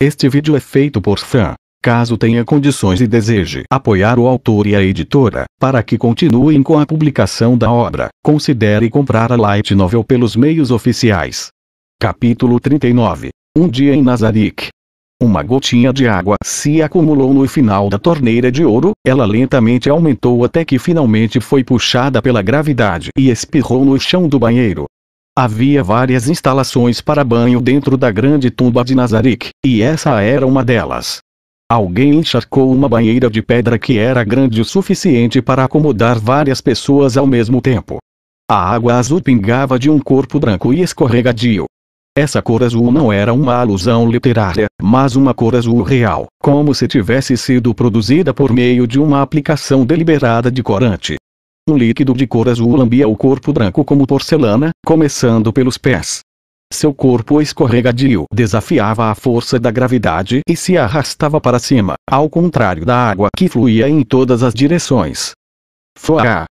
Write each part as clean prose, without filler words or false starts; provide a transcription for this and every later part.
Este vídeo é feito por fã. Caso tenha condições e deseje apoiar o autor e a editora, para que continuem com a publicação da obra, considere comprar a Light Novel pelos meios oficiais. Capítulo 39. Um dia em Nazarick. Uma gotinha de água se acumulou no final da torneira de ouro, ela lentamente aumentou até que finalmente foi puxada pela gravidade e espirrou no chão do banheiro. Havia várias instalações para banho dentro da grande tumba de Nazarick, e essa era uma delas. Alguém encharcou uma banheira de pedra que era grande o suficiente para acomodar várias pessoas ao mesmo tempo. A água azul pingava de um corpo branco e escorregadio. Essa cor azul não era uma alusão literária, mas uma cor azul real, como se tivesse sido produzida por meio de uma aplicação deliberada de corante. Um líquido de cor azul lambia o corpo branco como porcelana, começando pelos pés. Seu corpo escorregadio desafiava a força da gravidade e se arrastava para cima, ao contrário da água que fluía em todas as direções. Foá!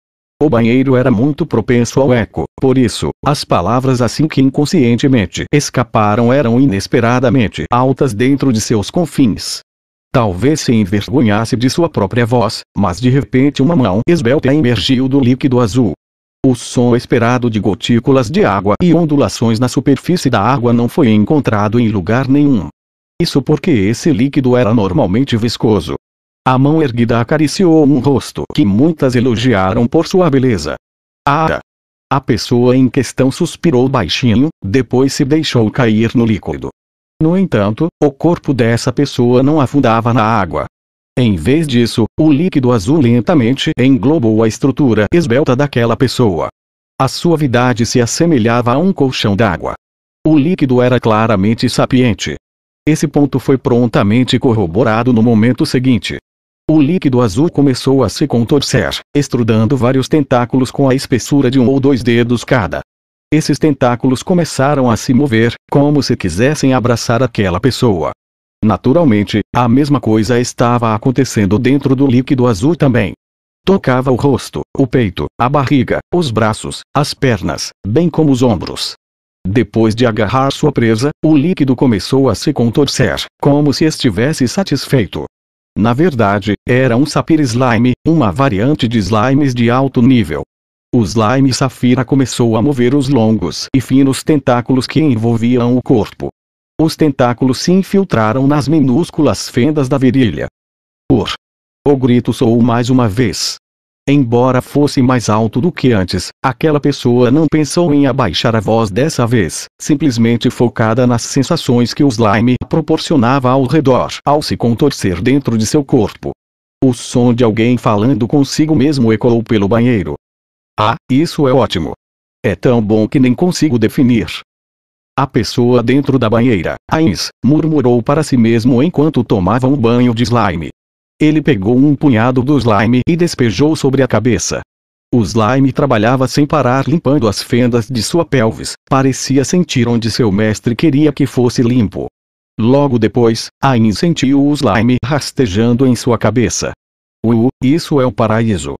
O banheiro era muito propenso ao eco, por isso, as palavras assim que inconscientemente escaparam eram inesperadamente altas dentro de seus confins. Talvez se envergonhasse de sua própria voz, mas de repente uma mão esbelta emergiu do líquido azul. O som esperado de gotículas de água e ondulações na superfície da água não foi encontrado em lugar nenhum. Isso porque esse líquido era normalmente viscoso. A mão erguida acariciou um rosto que muitas elogiaram por sua beleza. Ah! A pessoa em questão suspirou baixinho, depois se deixou cair no líquido. No entanto, o corpo dessa pessoa não afundava na água. Em vez disso, o líquido azul lentamente englobou a estrutura esbelta daquela pessoa. A suavidade se assemelhava a um colchão d'água. O líquido era claramente sapiente. Esse ponto foi prontamente corroborado no momento seguinte. O líquido azul começou a se contorcer, estrudando vários tentáculos com a espessura de 1 ou 2 dedos cada. Esses tentáculos começaram a se mover, como se quisessem abraçar aquela pessoa. Naturalmente, a mesma coisa estava acontecendo dentro do líquido azul também. Tocava o rosto, o peito, a barriga, os braços, as pernas, bem como os ombros. Depois de agarrar sua presa, o líquido começou a se contorcer, como se estivesse satisfeito. Na verdade, era um Sapphire Slime, uma variante de slimes de alto nível. O slime Safira começou a mover os longos e finos tentáculos que envolviam o corpo. Os tentáculos se infiltraram nas minúsculas fendas da virilha. O grito soou mais uma vez. Embora fosse mais alto do que antes, aquela pessoa não pensou em abaixar a voz dessa vez, simplesmente focada nas sensações que o slime proporcionava ao redor ao se contorcer dentro de seu corpo. O som de alguém falando consigo mesmo ecoou pelo banheiro. Ah, isso é ótimo! É tão bom que nem consigo definir. A pessoa dentro da banheira, Ainz, murmurou para si mesmo enquanto tomava um banho de slime. Ele pegou um punhado do slime e despejou sobre a cabeça. O slime trabalhava sem parar limpando as fendas de sua pelvis, parecia sentir onde seu mestre queria que fosse limpo. Logo depois, Ainz sentiu o slime rastejando em sua cabeça. Isso é o paraíso.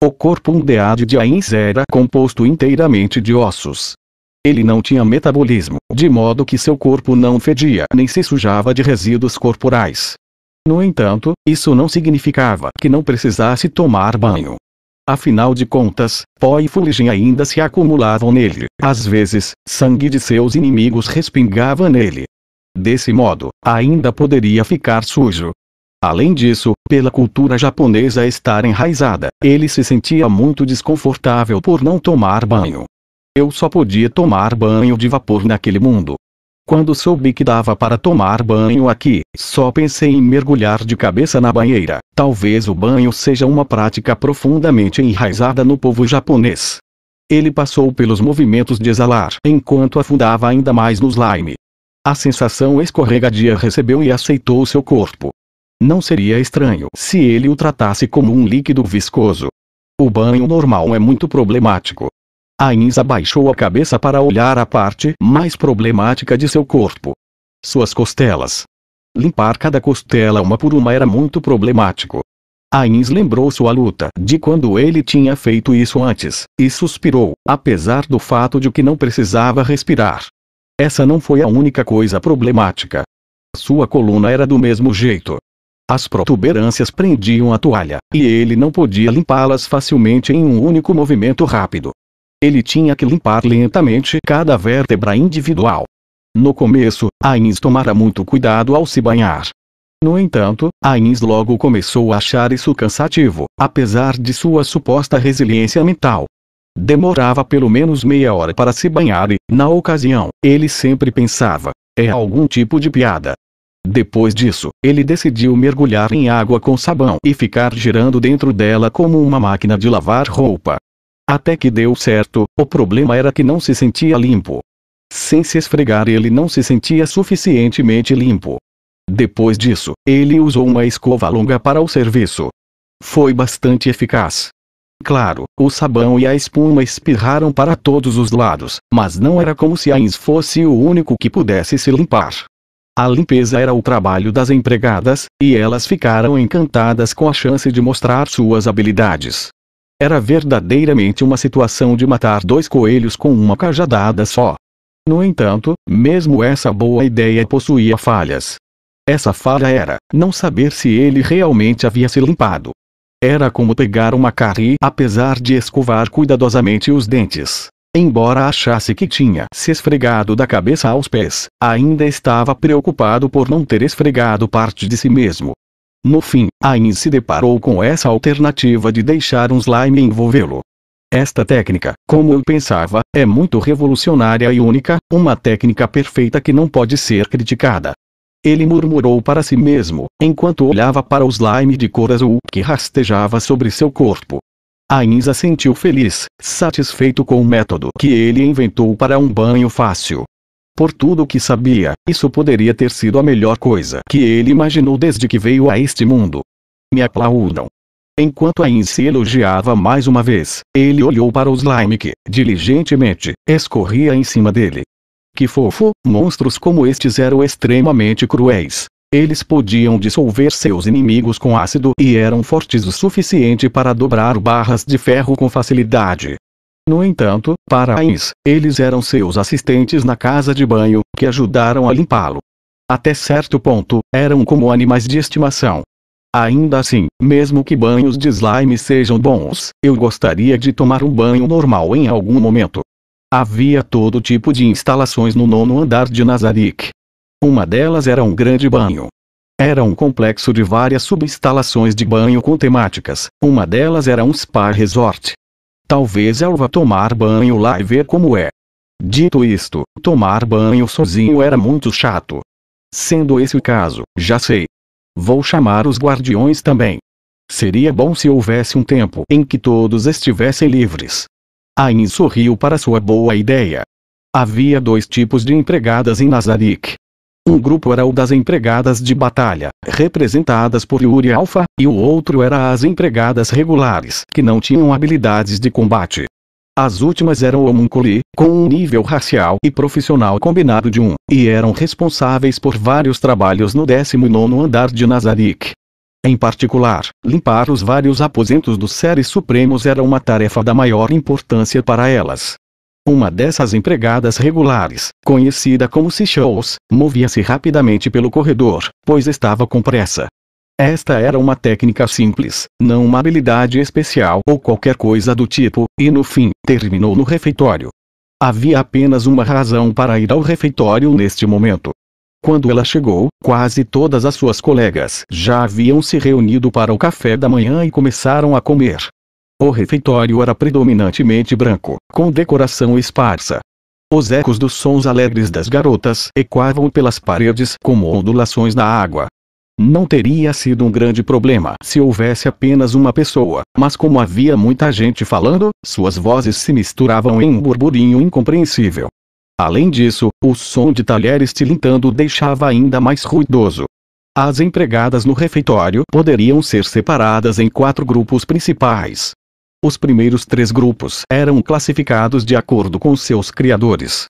O corpo undeado de Ainz era composto inteiramente de ossos. Ele não tinha metabolismo, de modo que seu corpo não fedia nem se sujava de resíduos corporais. No entanto, isso não significava que não precisasse tomar banho. Afinal de contas, pó e fuligem ainda se acumulavam nele, às vezes, sangue de seus inimigos respingava nele. Desse modo, ainda poderia ficar sujo. Além disso, pela cultura japonesa estar enraizada, ele se sentia muito desconfortável por não tomar banho. Eu só podia tomar banho de vapor naquele mundo. Quando soube que dava para tomar banho aqui, só pensei em mergulhar de cabeça na banheira. Talvez o banho seja uma prática profundamente enraizada no povo japonês. Ele passou pelos movimentos de exalar enquanto afundava ainda mais no slime. A sensação escorregadia recebeu e aceitou seu corpo. Não seria estranho se ele o tratasse como um líquido viscoso. O banho normal é muito problemático. Ainz abaixou a cabeça para olhar a parte mais problemática de seu corpo. Suas costelas. Limpar cada costela uma por uma era muito problemático. Ainz lembrou sua luta de quando ele tinha feito isso antes, e suspirou, apesar do fato de que não precisava respirar. Essa não foi a única coisa problemática. Sua coluna era do mesmo jeito. As protuberâncias prendiam a toalha, e ele não podia limpá-las facilmente em um único movimento rápido. Ele tinha que limpar lentamente cada vértebra individual. No começo, Ains tomara muito cuidado ao se banhar. No entanto, Ains logo começou a achar isso cansativo, apesar de sua suposta resiliência mental. Demorava pelo menos meia hora para se banhar e, na ocasião, ele sempre pensava, é algum tipo de piada. Depois disso, ele decidiu mergulhar em água com sabão e ficar girando dentro dela como uma máquina de lavar roupa. Até que deu certo, o problema era que não se sentia limpo. Sem se esfregar ele não se sentia suficientemente limpo. Depois disso, ele usou uma escova longa para o serviço. Foi bastante eficaz. Claro, o sabão e a espuma espirraram para todos os lados, mas não era como se Ains fosse o único que pudesse se limpar. A limpeza era o trabalho das empregadas, e elas ficaram encantadas com a chance de mostrar suas habilidades. Era verdadeiramente uma situação de matar dois coelhos com uma cajadada só. No entanto, mesmo essa boa ideia possuía falhas. Essa falha era não saber se ele realmente havia se limpado. Era como pegar uma cárie apesar de escovar cuidadosamente os dentes. Embora achasse que tinha se esfregado da cabeça aos pés, ainda estava preocupado por não ter esfregado parte de si mesmo. No fim, Ains se deparou com essa alternativa de deixar um slime envolvê-lo. Esta técnica, como eu pensava, é muito revolucionária e única, uma técnica perfeita que não pode ser criticada. Ele murmurou para si mesmo, enquanto olhava para o slime de cor azul que rastejava sobre seu corpo. Ains se sentiu feliz, satisfeito com o método que ele inventou para um banho fácil. Por tudo o que sabia, isso poderia ter sido a melhor coisa que ele imaginou desde que veio a este mundo. Me aplaudam. Enquanto Ains se elogiava mais uma vez, ele olhou para o slime que, diligentemente, escorria em cima dele. Que fofo, monstros como estes eram extremamente cruéis. Eles podiam dissolver seus inimigos com ácido e eram fortes o suficiente para dobrar barras de ferro com facilidade. No entanto, para Ains, eles eram seus assistentes na casa de banho, que ajudaram a limpá-lo. Até certo ponto, eram como animais de estimação. Ainda assim, mesmo que banhos de slime sejam bons, eu gostaria de tomar um banho normal em algum momento. Havia todo tipo de instalações no 9º andar de Nazarick. Uma delas era um grande banho. Era um complexo de várias subinstalações de banho com temáticas, uma delas era um spa resort. Talvez eu vá tomar banho lá e ver como é. Dito isto, tomar banho sozinho era muito chato. Sendo esse o caso, já sei. Vou chamar os guardiões também. Seria bom se houvesse um tempo em que todos estivessem livres. Ains sorriu para sua boa ideia. Havia dois tipos de empregadas em Nazarick. Um grupo era o das empregadas de batalha, representadas por Yuri Alpha, e o outro era as empregadas regulares, que não tinham habilidades de combate. As últimas eram homunculi, com um nível racial e profissional combinado de 1, e eram responsáveis por vários trabalhos no 19º andar de Nazarick. Em particular, limpar os vários aposentos dos Seres Supremos era uma tarefa da maior importância para elas. Uma dessas empregadas regulares, conhecida como Seashells, movia-se rapidamente pelo corredor, pois estava com pressa. Esta era uma técnica simples, não uma habilidade especial ou qualquer coisa do tipo, e no fim, terminou no refeitório. Havia apenas uma razão para ir ao refeitório neste momento. Quando ela chegou, quase todas as suas colegas já haviam se reunido para o café da manhã e começaram a comer. O refeitório era predominantemente branco, com decoração esparsa. Os ecos dos sons alegres das garotas ecoavam pelas paredes como ondulações na água. Não teria sido um grande problema se houvesse apenas uma pessoa, mas como havia muita gente falando, suas vozes se misturavam em um burburinho incompreensível. Além disso, o som de talheres tilintando deixava ainda mais ruidoso. As empregadas no refeitório poderiam ser separadas em 4 grupos principais. Os primeiros 3 grupos eram classificados de acordo com seus criadores.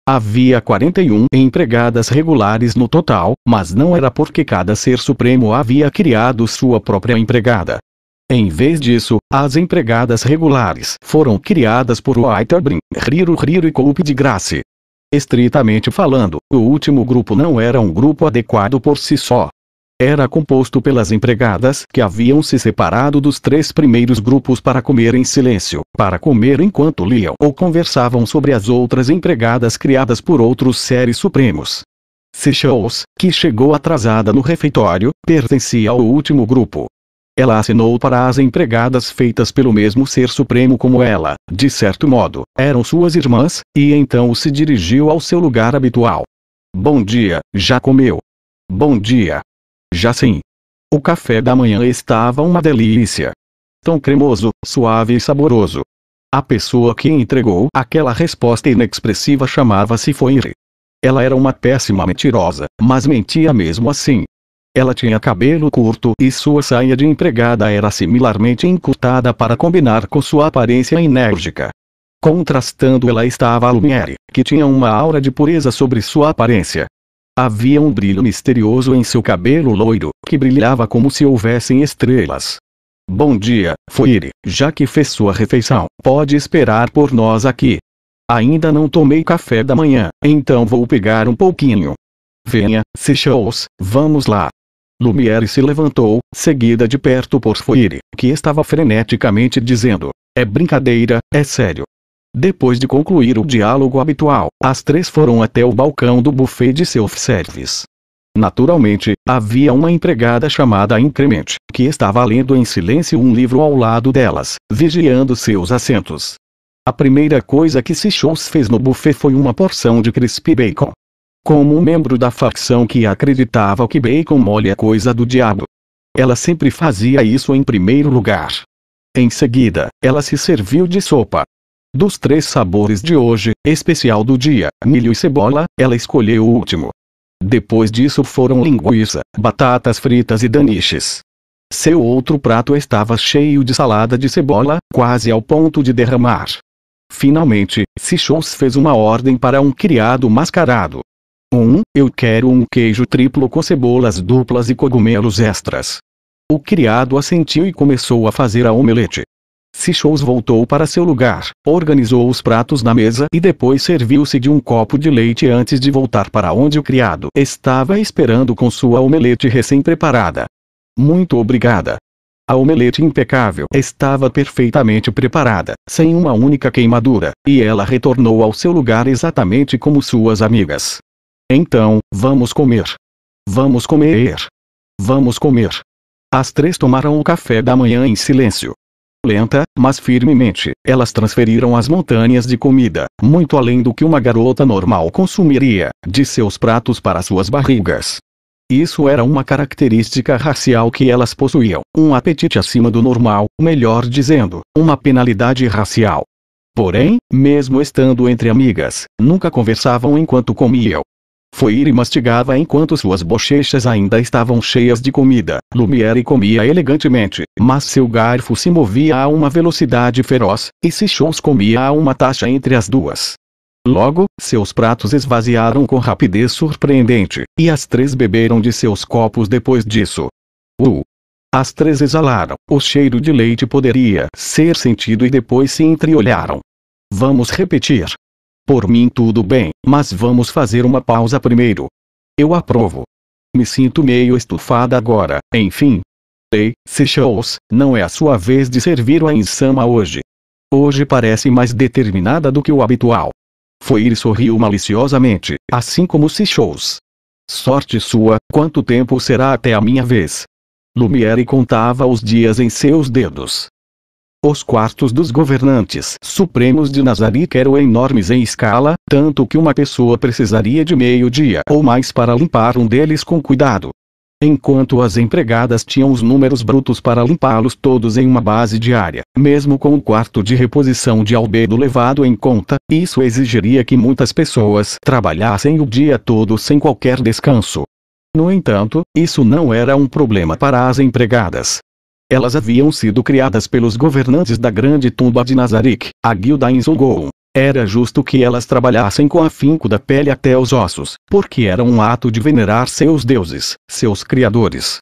Havia 41 empregadas regulares no total, mas não era porque cada ser supremo havia criado sua própria empregada. Em vez disso, as empregadas regulares foram criadas por Whiterbrin, Riro e Coupe de Grace. Estritamente falando, o último grupo não era um grupo adequado por si só. Era composto pelas empregadas que haviam se separado dos 3 primeiros grupos para comer em silêncio, para comer enquanto liam ou conversavam sobre as outras empregadas criadas por outros seres supremos. Seychelles, que chegou atrasada no refeitório, pertencia ao último grupo. Ela assinou para as empregadas feitas pelo mesmo ser supremo como ela, de certo modo, eram suas irmãs, e então se dirigiu ao seu lugar habitual. Bom dia, já comeu? Bom dia. Já sim. O café da manhã estava uma delícia. Tão cremoso, suave e saboroso. A pessoa que entregou aquela resposta inexpressiva chamava-se Foire. Ela era uma péssima mentirosa, mas mentia mesmo assim. Ela tinha cabelo curto e sua saia de empregada era similarmente encurtada para combinar com sua aparência enérgica. Contrastando ela estava a Lumière, que tinha uma aura de pureza sobre sua aparência. Havia um brilho misterioso em seu cabelo loiro, que brilhava como se houvessem estrelas. Bom dia, Foire, já que fez sua refeição, pode esperar por nós aqui. Ainda não tomei café da manhã, então vou pegar um pouquinho. Venha, Seychelles, vamos lá. Lumière se levantou, seguida de perto por Foire, que estava freneticamente dizendo: é brincadeira, é sério. Depois de concluir o diálogo habitual, as 3 foram até o balcão do buffet de self-service. Naturalmente, havia uma empregada chamada Increment, que estava lendo em silêncio um livro ao lado delas, vigiando seus assentos. A primeira coisa que Seychelles fez no buffet foi uma porção de crispy bacon. Como um membro da facção que acreditava que bacon mole é coisa do diabo, ela sempre fazia isso em primeiro lugar. Em seguida, ela se serviu de sopa. Dos 3 sabores de hoje, especial do dia, milho e cebola, ela escolheu o último. Depois disso foram linguiça, batatas fritas e daniches. Seu outro prato estava cheio de salada de cebola, quase ao ponto de derramar. Finalmente, Seychelles fez uma ordem para um criado mascarado. Eu quero um queijo triplo com cebolas duplas e cogumelos extras. O criado assentiu e começou a fazer a omelete. Seychelles voltou para seu lugar, organizou os pratos na mesa e depois serviu-se de um copo de leite antes de voltar para onde o criado estava esperando com sua omelete recém-preparada. Muito obrigada. A omelete impecável estava perfeitamente preparada, sem uma única queimadura, e ela retornou ao seu lugar exatamente como suas amigas. Então, vamos comer. Vamos comer. Vamos comer. As 3 tomaram o café da manhã em silêncio. Lenta, mas firmemente, elas transferiram as montanhas de comida, muito além do que uma garota normal consumiria, de seus pratos para suas barrigas. Isso era uma característica racial que elas possuíam, um apetite acima do normal, melhor dizendo, uma penalidade racial. Porém, mesmo estando entre amigas, nunca conversavam enquanto comiam. Foire mastigava enquanto suas bochechas ainda estavam cheias de comida. Lumière comia elegantemente, mas seu garfo se movia a uma velocidade feroz, e Seychelles comia a uma taxa entre as duas. Logo, seus pratos esvaziaram com rapidez surpreendente, e as 3 beberam de seus copos depois disso. As 3 exalaram. O cheiro de leite poderia ser sentido e depois se entreolharam. Vamos repetir. Por mim tudo bem, mas vamos fazer uma pausa primeiro. Eu aprovo. Me sinto meio estufada agora, enfim. Ei, Seychelles, não é a sua vez de servir a insama hoje. Hoje parece mais determinada do que o habitual. Foire sorriu maliciosamente, assim como Seychelles. Sorte sua, quanto tempo será até a minha vez? Lumière contava os dias em seus dedos. Os quartos dos governantes supremos de Nazarick eram enormes em escala, tanto que uma pessoa precisaria de meio-dia ou mais para limpar um deles com cuidado. Enquanto as empregadas tinham os números brutos para limpá-los todos em uma base diária, mesmo com o quarto de reposição de albedo levado em conta, isso exigiria que muitas pessoas trabalhassem o dia todo sem qualquer descanso. No entanto, isso não era um problema para as empregadas. Elas haviam sido criadas pelos governantes da grande tumba de Nazarick, a guilda Inzulgoon. Era justo que elas trabalhassem com afinco da pele até os ossos, porque era um ato de venerar seus deuses, seus criadores.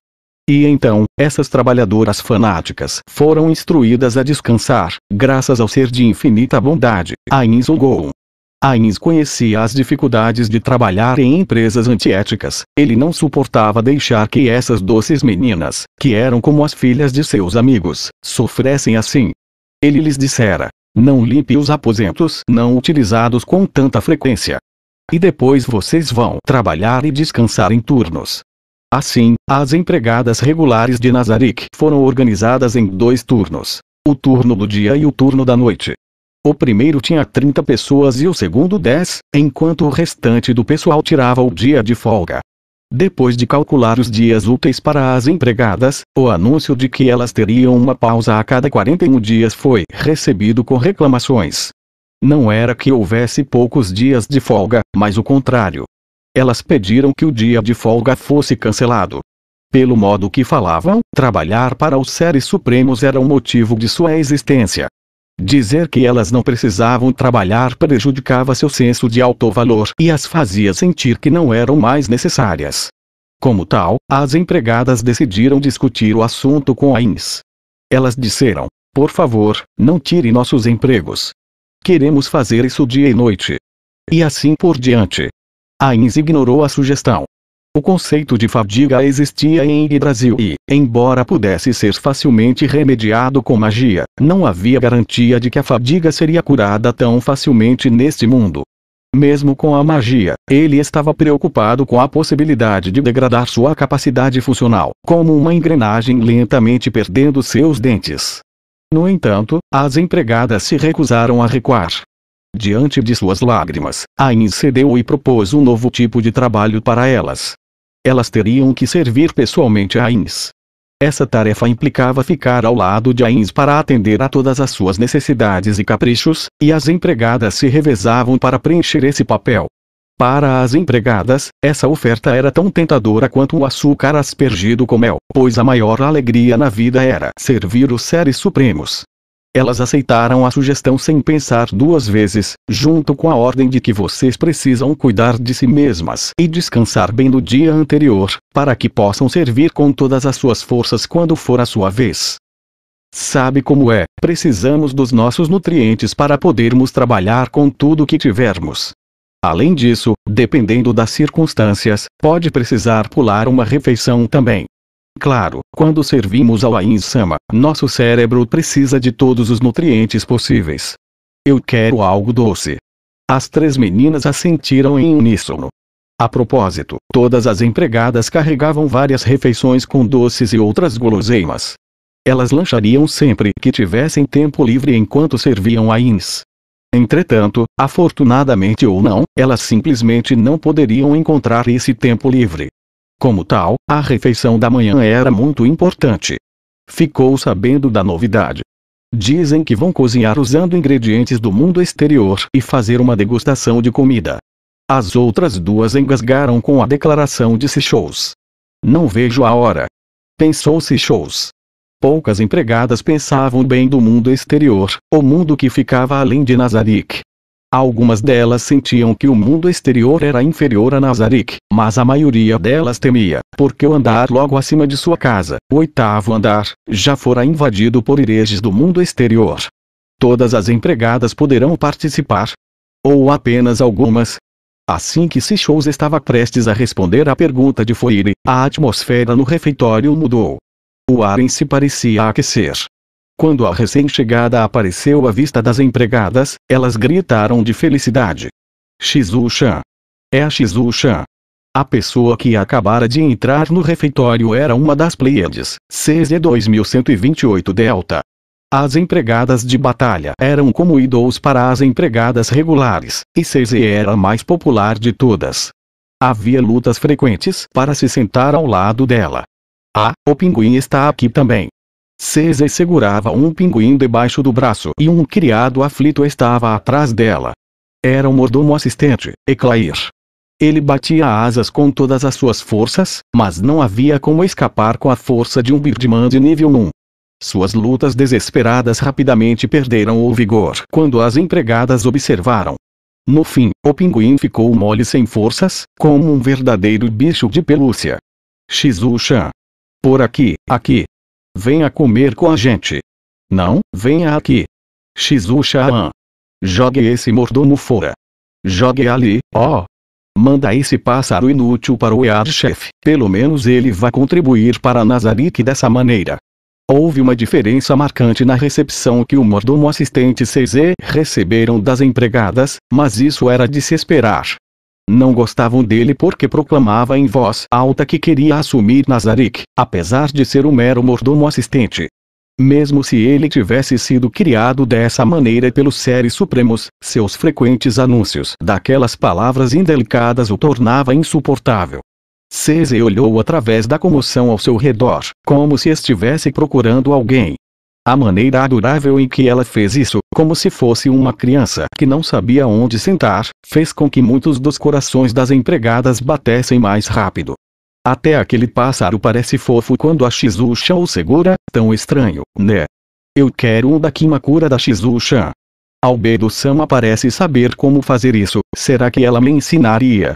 E então, essas trabalhadoras fanáticas foram instruídas a descansar, graças ao ser de infinita bondade, a Inzulgoon. Ains conhecia as dificuldades de trabalhar em empresas antiéticas. Ele não suportava deixar que essas doces meninas, que eram como as filhas de seus amigos, sofressem assim. Ele lhes dissera: não limpe os aposentos não utilizados com tanta frequência. E depois vocês vão trabalhar e descansar em turnos. Assim, as empregadas regulares de Nazarick foram organizadas em 2 turnos: o turno do dia e o turno da noite. O primeiro tinha 30 pessoas e o segundo 10, enquanto o restante do pessoal tirava o dia de folga. Depois de calcular os dias úteis para as empregadas, o anúncio de que elas teriam uma pausa a cada 41 dias foi recebido com reclamações. Não era que houvesse poucos dias de folga, mas o contrário. Elas pediram que o dia de folga fosse cancelado. Pelo modo que falavam, trabalhar para os seres supremos era o motivo de sua existência. Dizer que elas não precisavam trabalhar prejudicava seu senso de autovalor e as fazia sentir que não eram mais necessárias. Como tal, as empregadas decidiram discutir o assunto com Ains. Elas disseram: por favor, não tire nossos empregos. Queremos fazer isso dia e noite. E assim por diante. Ains ignorou a sugestão. O conceito de fadiga existia em Yggdrasil e, embora pudesse ser facilmente remediado com magia, não havia garantia de que a fadiga seria curada tão facilmente neste mundo. Mesmo com a magia, ele estava preocupado com a possibilidade de degradar sua capacidade funcional, como uma engrenagem lentamente perdendo seus dentes. No entanto, as empregadas se recusaram a recuar. Diante de suas lágrimas, Ains cedeu e propôs um novo tipo de trabalho para elas. Elas teriam que servir pessoalmente a Ains. Essa tarefa implicava ficar ao lado de Ains para atender a todas as suas necessidades e caprichos, e as empregadas se revezavam para preencher esse papel. Para as empregadas, essa oferta era tão tentadora quanto o açúcar aspergido com mel, pois a maior alegria na vida era servir os seres supremos. Elas aceitaram a sugestão sem pensar 2 vezes, junto com a ordem de que vocês precisam cuidar de si mesmas e descansar bem no dia anterior, para que possam servir com todas as suas forças quando for a sua vez. Sabe como é, precisamos dos nossos nutrientes para podermos trabalhar com tudo que tivermos. Além disso, dependendo das circunstâncias, pode precisar pular uma refeição também. Claro, quando servimos ao Ains-sama, nosso cérebro precisa de todos os nutrientes possíveis. Eu quero algo doce. As 3 meninas assentiram em uníssono. A propósito, todas as empregadas carregavam várias refeições com doces e outras guloseimas. Elas lanchariam sempre que tivessem tempo livre enquanto serviam a Ains. Entretanto, afortunadamente ou não, elas simplesmente não poderiam encontrar esse tempo livre. Como tal, a refeição da manhã era muito importante. Ficou sabendo da novidade. Dizem que vão cozinhar usando ingredientes do mundo exterior e fazer uma degustação de comida. As outras 2 engasgaram com a declaração de Sichous. Não vejo a hora. Pensou Sichous. Poucas empregadas pensavam bem do mundo exterior, o mundo que ficava além de Nazarick. Algumas delas sentiam que o mundo exterior era inferior a Nazarick, mas a maioria delas temia, porque o andar logo acima de sua casa, o 8º andar, já fora invadido por hereges do mundo exterior. Todas as empregadas poderão participar? Ou apenas algumas? Assim que Sichous estava prestes a responder à pergunta de Foire, a atmosfera no refeitório mudou. O ar em si parecia aquecer. Quando a recém-chegada apareceu à vista das empregadas, elas gritaram de felicidade. Shizu-chan. É a Shizu-chan. A pessoa que acabara de entrar no refeitório era uma das Pleiades, CZ2128 Delta. As empregadas de batalha eram como idols para as empregadas regulares, e CZ era a mais popular de todas. Havia lutas frequentes para se sentar ao lado dela. Ah, o pinguim está aqui também. CZ segurava um pinguim debaixo do braço e um criado aflito estava atrás dela. Era o mordomo assistente, Eclair. Ele batia asas com todas as suas forças, mas não havia como escapar com a força de um Birdman de nível 1. Suas lutas desesperadas rapidamente perderam o vigor quando as empregadas observaram. No fim, o pinguim ficou mole sem forças, como um verdadeiro bicho de pelúcia. Shizu-chan. Por aqui, aqui. Venha comer com a gente. Não, venha aqui. Shizu-chan. Jogue esse mordomo fora. Jogue ali, ó. Manda esse pássaro inútil para o Yard-chefe. Pelo menos ele vai contribuir para Nazarick dessa maneira. Houve uma diferença marcante na recepção que o mordomo assistente CZ receberam das empregadas, mas isso era de se esperar. Não gostavam dele porque proclamava em voz alta que queria assumir Nazarick, apesar de ser um mero mordomo assistente. Mesmo se ele tivesse sido criado dessa maneira pelos Seres Supremos, seus frequentes anúncios daquelas palavras indelicadas o tornava insuportável. CZ olhou através da comoção ao seu redor, como se estivesse procurando alguém. A maneira adorável em que ela fez isso, como se fosse uma criança que não sabia onde sentar, fez com que muitos dos corações das empregadas batessem mais rápido. Até aquele pássaro parece fofo quando a Shizu-chan o segura, tão estranho, né? Eu quero um da Kimakura da Shizu-chan. Albedo-sama parece saber como fazer isso, será que ela me ensinaria?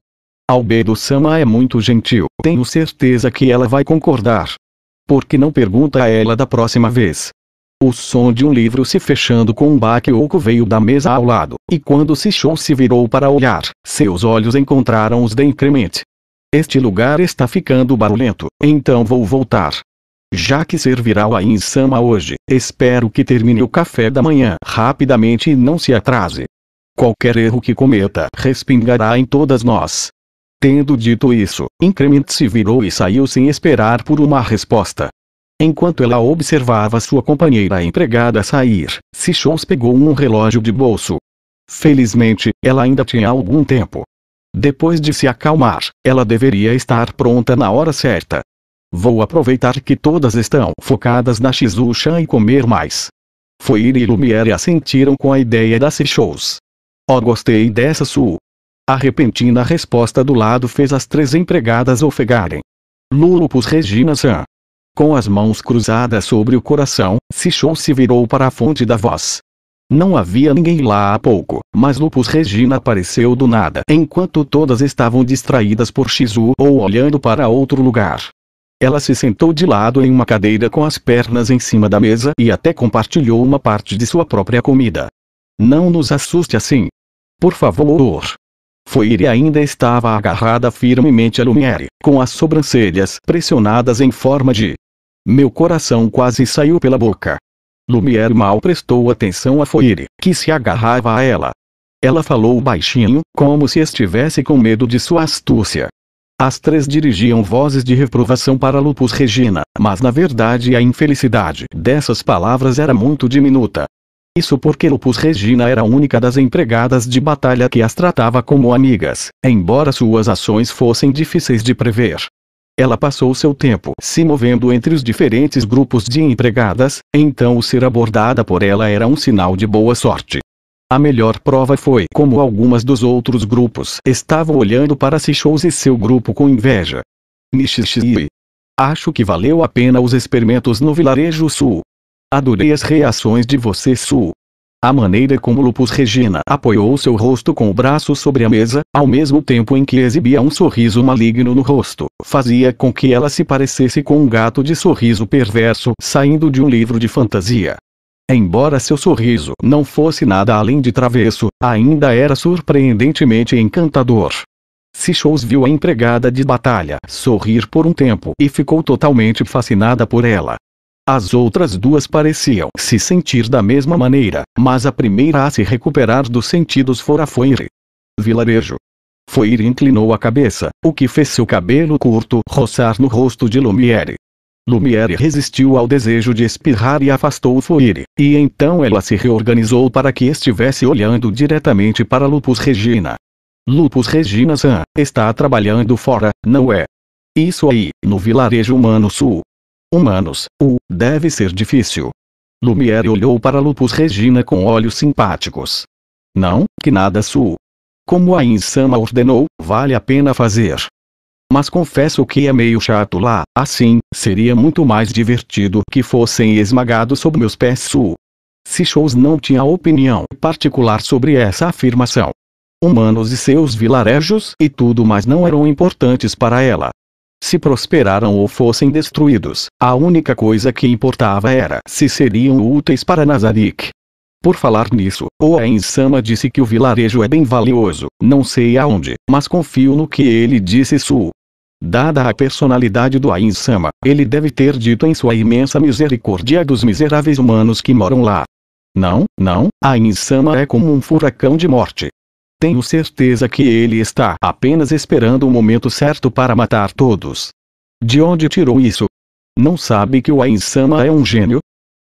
Albedo-sama é muito gentil, tenho certeza que ela vai concordar. Por que não pergunta a ela da próxima vez? O som de um livro se fechando com um baque oco veio da mesa ao lado, e quando Sishou se virou para olhar, seus olhos encontraram os de Increment. Este lugar está ficando barulhento, então vou voltar. Já que servirá o Ain-sama hoje, espero que termine o café da manhã rapidamente e não se atrase. Qualquer erro que cometa respingará em todas nós. Tendo dito isso, Increment se virou e saiu sem esperar por uma resposta. Enquanto ela observava sua companheira empregada sair, Sishou pegou um relógio de bolso. Felizmente, ela ainda tinha algum tempo. Depois de se acalmar, ela deveria estar pronta na hora certa. Vou aproveitar que todas estão focadas na Shizu-chan e comer mais. Foire e Lumiere assentiram com a ideia das Sishous. Oh, gostei dessa Su. A repentina resposta do lado fez as três empregadas ofegarem. Lupus Regina-san. Com as mãos cruzadas sobre o coração, Sishou se virou para a fonte da voz. Não havia ninguém lá há pouco, mas Lupus Regina apareceu do nada enquanto todas estavam distraídas por Shizu ou olhando para outro lugar. Ela se sentou de lado em uma cadeira com as pernas em cima da mesa e até compartilhou uma parte de sua própria comida. Não nos assuste assim. Por favor. Foire ainda estava agarrada firmemente a Lumiere, com as sobrancelhas pressionadas em forma de... Meu coração quase saiu pela boca. Lumiere mal prestou atenção a Foire, que se agarrava a ela. Ela falou baixinho, como se estivesse com medo de sua astúcia. As três dirigiam vozes de reprovação para Lupus Regina, mas na verdade a infelicidade dessas palavras era muito diminuta. Isso porque Lupus Regina era a única das empregadas de batalha que as tratava como amigas, embora suas ações fossem difíceis de prever. Ela passou seu tempo se movendo entre os diferentes grupos de empregadas, então o ser abordada por ela era um sinal de boa sorte. A melhor prova foi como algumas dos outros grupos estavam olhando para Sishou e seu grupo com inveja. Nishishi. Acho que valeu a pena os experimentos no vilarejo sul. Adorei as reações de você, Su. A maneira como Lupus Regina apoiou seu rosto com o braço sobre a mesa, ao mesmo tempo em que exibia um sorriso maligno no rosto, fazia com que ela se parecesse com um gato de sorriso perverso saindo de um livro de fantasia. Embora seu sorriso não fosse nada além de travesso, ainda era surpreendentemente encantador. Sishou viu a empregada de batalha sorrir por um tempo e ficou totalmente fascinada por ela. As outras duas pareciam se sentir da mesma maneira, mas a primeira a se recuperar dos sentidos fora Foire. Vilarejo. Foire inclinou a cabeça, o que fez seu cabelo curto roçar no rosto de Lumiere. Lumiere resistiu ao desejo de espirrar e afastou Foire, e então ela se reorganizou para que estivesse olhando diretamente para Lupus Regina. Lupus Regina-san, está trabalhando fora, não é? Isso aí, no vilarejo humano sul. Humanos, deve ser difícil. Lumiere olhou para Lupus Regina com olhos simpáticos. Não, que nada Su. Como a Ain-sama ordenou, vale a pena fazer. Mas confesso que é meio chato lá, assim, seria muito mais divertido que fossem esmagados sob meus pés Su. Sishou não tinha opinião particular sobre essa afirmação. Humanos e seus vilarejos e tudo mais não eram importantes para ela. Se prosperaram ou fossem destruídos, a única coisa que importava era se seriam úteis para Nazarick. Por falar nisso, o Ain-sama disse que o vilarejo é bem valioso, não sei aonde, mas confio no que ele disse. Dada a personalidade do Ain-sama, ele deve ter dito em sua imensa misericórdia dos miseráveis humanos que moram lá. Não, Ain-sama é como um furacão de morte. Tenho certeza que ele está apenas esperando o momento certo para matar todos. De onde tirou isso? Não sabe que o Ain-sama é um gênio?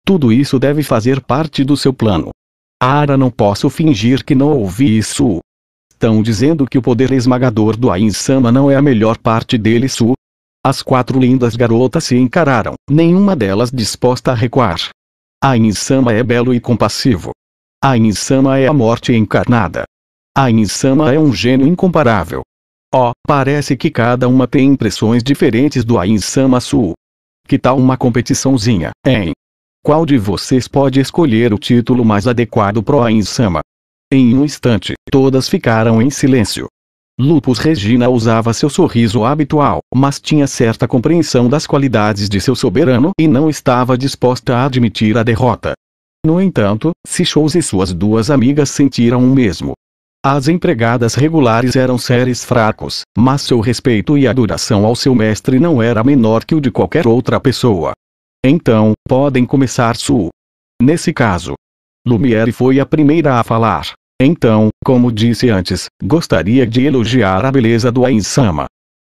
Tudo isso deve fazer parte do seu plano. Não posso fingir que não ouvi isso. Estão dizendo que o poder esmagador do Ain-sama não é a melhor parte dele. As 4 lindas garotas se encararam, nenhuma delas disposta a recuar. Ain-sama é belo e compassivo. Ain-sama é a morte encarnada. Ain-sama é um gênio incomparável. Parece que cada uma tem impressões diferentes do Ain-sama. Que tal uma competiçãozinha, hein? Qual de vocês pode escolher o título mais adequado pro Ain-sama? Em um instante, todas ficaram em silêncio. Lupus Regina usava seu sorriso habitual, mas tinha certa compreensão das qualidades de seu soberano e não estava disposta a admitir a derrota. No entanto, Sichous e suas 2 amigas sentiram o mesmo. As empregadas regulares eram seres fracos, mas seu respeito e adoração ao seu mestre não era menor que o de qualquer outra pessoa. Então, podem começar. Nesse caso, Lumiere foi a primeira a falar. Então, como disse antes, gostaria de elogiar a beleza do Ain-sama.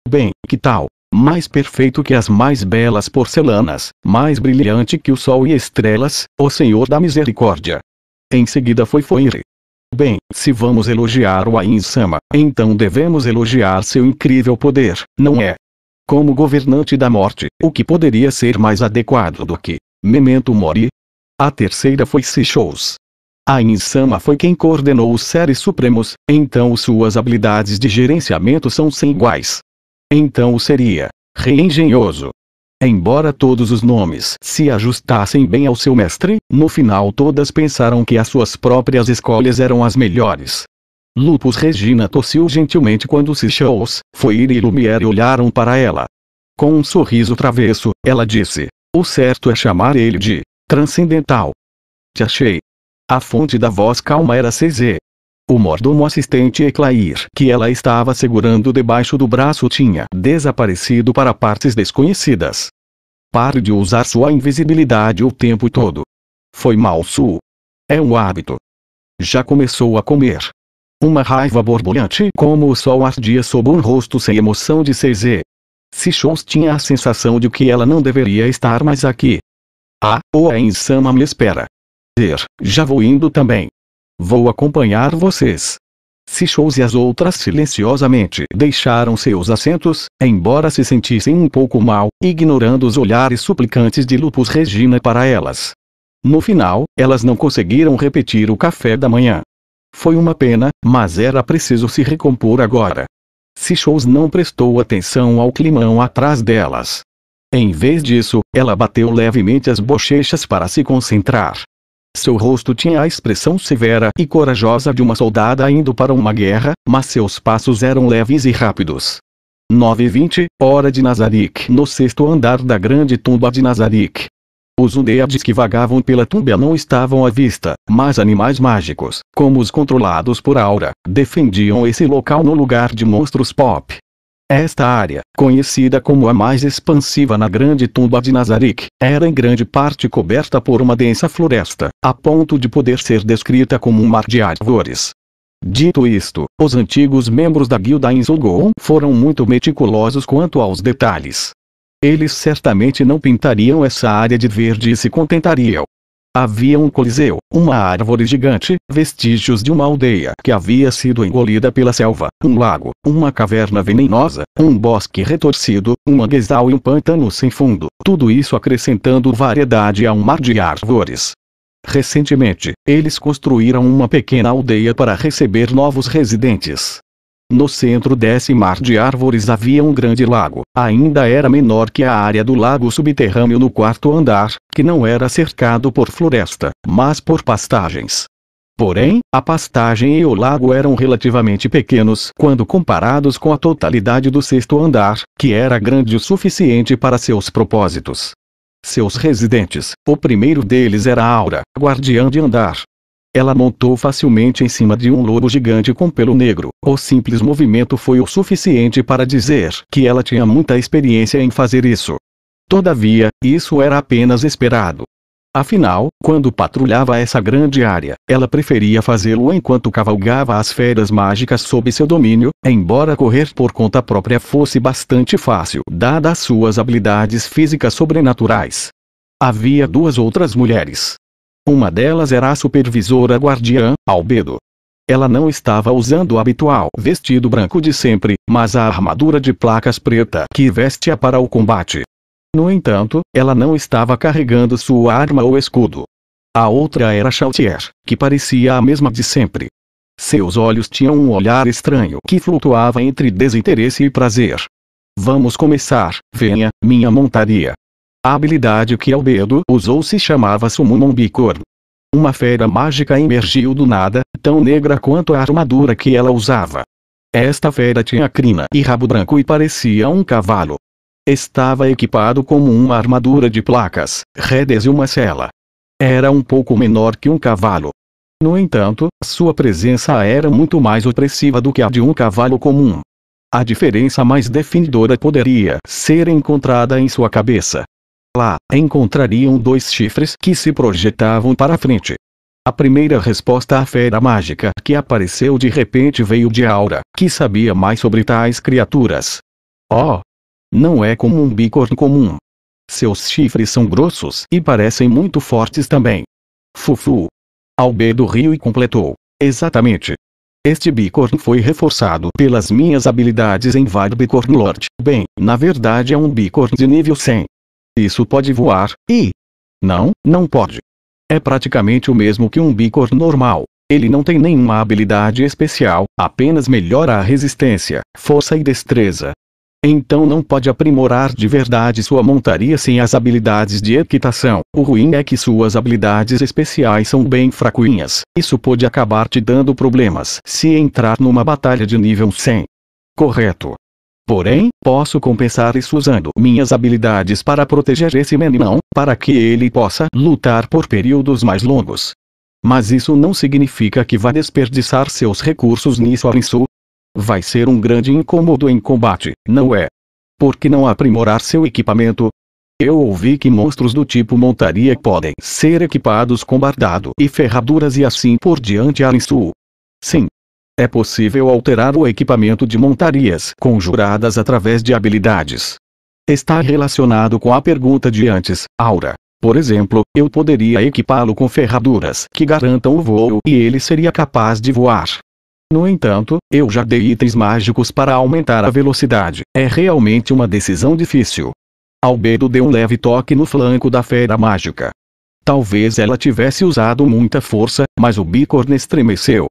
Bem, que tal? Mais perfeito que as mais belas porcelanas, mais brilhante que o sol e estrelas, o Senhor da Misericórdia. Em seguida foi Foire. Bem, se vamos elogiar o Ain-sama, então devemos elogiar seu incrível poder, não é? Como governante da morte, o que poderia ser mais adequado do que Memento Mori? A terceira foi Sichous. Ain-sama foi quem coordenou os Seres Supremos, então suas habilidades de gerenciamento são sem iguais. Então seria Rei Engenhoso. Embora todos os nomes se ajustassem bem ao seu mestre, no final todas pensaram que as suas próprias escolhas eram as melhores. Lupus Regina tossiu gentilmente quando Sichous, Foire e Lumiere olharam para ela. Com um sorriso travesso, ela disse: o certo é chamar ele de Transcendental. Te achei. A fonte da voz calma era CZ. O mordomo assistente Eclair, que ela estava segurando debaixo do braço, tinha desaparecido para partes desconhecidas. Pare de usar sua invisibilidade o tempo todo. Foi mal. É um hábito. Já começou a comer. Uma raiva borbulhante como o sol ardia sob um rosto sem emoção de CZ. Sichous tinha a sensação de que ela não deveria estar mais aqui. O Ain-sama me espera. Já vou indo também. Vou acompanhar vocês. Sichous e as outras silenciosamente deixaram seus assentos, embora se sentissem um pouco mal, ignorando os olhares suplicantes de Lupus Regina para elas. No final, elas não conseguiram repetir o café da manhã. Foi uma pena, mas era preciso se recompor agora. Sichous não prestou atenção ao climão atrás delas. Em vez disso, ela bateu levemente as bochechas para se concentrar. Seu rosto tinha a expressão severa e corajosa de uma soldada indo para uma guerra, mas seus passos eram leves e rápidos. 9h20, hora de Nazarick. No 6º andar da grande tumba de Nazarick. Os undeads que vagavam pela tumba não estavam à vista, mas animais mágicos, como os controlados por aura, defendiam esse local no lugar de monstros pop. Esta área, conhecida como a mais expansiva na grande tumba de Nazarick, era em grande parte coberta por uma densa floresta, a ponto de poder ser descrita como um mar de árvores. Dito isto, os antigos membros da guilda Inzulgon foram muito meticulosos quanto aos detalhes. Eles certamente não pintariam essa área de verde e se contentariam. Havia um coliseu, uma árvore gigante, vestígios de uma aldeia que havia sido engolida pela selva, um lago, uma caverna venenosa, um bosque retorcido, um manguezal e um pântano sem fundo, tudo isso acrescentando variedade a um mar de árvores. Recentemente, eles construíram uma pequena aldeia para receber novos residentes. No centro desse mar de árvores havia um grande lago, ainda era menor que a área do lago subterrâneo no 4º andar, que não era cercado por floresta, mas por pastagens. Porém, a pastagem e o lago eram relativamente pequenos quando comparados com a totalidade do 6º andar, que era grande o suficiente para seus propósitos. Seus residentes, o primeiro deles era Aura, guardiã de andar. Ela montou facilmente em cima de um lobo gigante com pelo negro. O simples movimento foi o suficiente para dizer que ela tinha muita experiência em fazer isso. Todavia, isso era apenas esperado. Afinal, quando patrulhava essa grande área, ela preferia fazê-lo enquanto cavalgava as feras mágicas sob seu domínio, embora correr por conta própria fosse bastante fácil, dadas suas habilidades físicas sobrenaturais. Havia duas outras mulheres. Uma delas era a supervisora guardiã, Albedo. Ela não estava usando o habitual vestido branco de sempre, mas a armadura de placas preta que vestia para o combate. No entanto, ela não estava carregando sua arma ou escudo. A outra era Chautier, que parecia a mesma de sempre. Seus olhos tinham um olhar estranho que flutuava entre desinteresse e prazer. Vamos começar, venha, minha montaria. A habilidade que Albedo usou se chamava Summon Bicorn. Uma fera mágica emergiu do nada, tão negra quanto a armadura que ela usava. Esta fera tinha crina e rabo branco e parecia um cavalo. Estava equipado com uma armadura de placas, rédeas e uma sela. Era um pouco menor que um cavalo. No entanto, sua presença era muito mais opressiva do que a de um cavalo comum. A diferença mais definidora poderia ser encontrada em sua cabeça. Lá, encontrariam dois chifres que se projetavam para frente. A primeira resposta à fera mágica que apareceu de repente veio de Aura, que sabia mais sobre tais criaturas. Oh! Não é como um bicorn comum. Seus chifres são grossos e parecem muito fortes também. Fufu. Albedo riu e completou. Exatamente. Este bicorn foi reforçado pelas minhas habilidades em Bicorn Lord. Bem, na verdade é um bicorn de nível 100. Isso pode voar, e... Não pode. É praticamente o mesmo que um bicorn normal. Ele não tem nenhuma habilidade especial, apenas melhora a resistência, força e destreza. Então não pode aprimorar de verdade sua montaria sem as habilidades de equitação. O ruim é que suas habilidades especiais são bem fraquinhas. Isso pode acabar te dando problemas se entrar numa batalha de nível 100. Correto. Porém, posso compensar isso usando minhas habilidades para proteger esse meninão, para que ele possa lutar por períodos mais longos. Mas isso não significa que vá desperdiçar seus recursos nisso, Arinsu. Vai ser um grande incômodo em combate, não é? Por que não aprimorar seu equipamento? Eu ouvi que monstros do tipo montaria podem ser equipados com bardado e ferraduras e assim por diante, Arinsu. Sim. É possível alterar o equipamento de montarias conjuradas através de habilidades. Está relacionado com a pergunta de antes, Aura. Por exemplo, eu poderia equipá-lo com ferraduras que garantam o voo e ele seria capaz de voar. No entanto, eu já dei itens mágicos para aumentar a velocidade. É realmente uma decisão difícil. Albedo deu um leve toque no flanco da fera mágica. Talvez ela tivesse usado muita força, mas o bicorn estremeceu.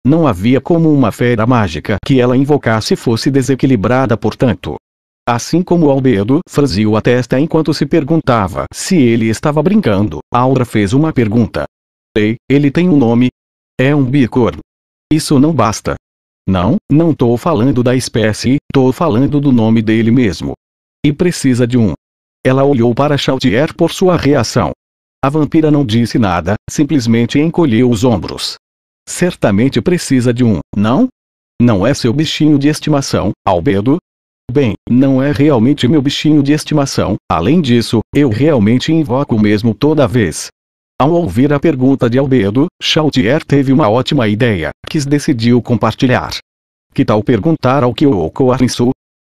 Não havia como uma fera mágica que ela invocasse fosse desequilibrada, portanto. Assim como Albedo franziu a testa enquanto se perguntava se ele estava brincando, Aura fez uma pergunta. Ei, ele tem um nome? É um bicorn. Isso não basta. Não tô falando da espécie, tô falando do nome dele mesmo. E precisa de um. Ela olhou para Chautier por sua reação. A vampira não disse nada, simplesmente encolheu os ombros. Certamente precisa de um, não? Não é seu bichinho de estimação, Albedo? Bem, não é realmente meu bichinho de estimação, além disso, eu realmente invoco o mesmo toda vez. Ao ouvir a pergunta de Albedo, Chautier teve uma ótima ideia, que decidiu compartilhar. Que tal perguntar ao Kyoko Arinsu?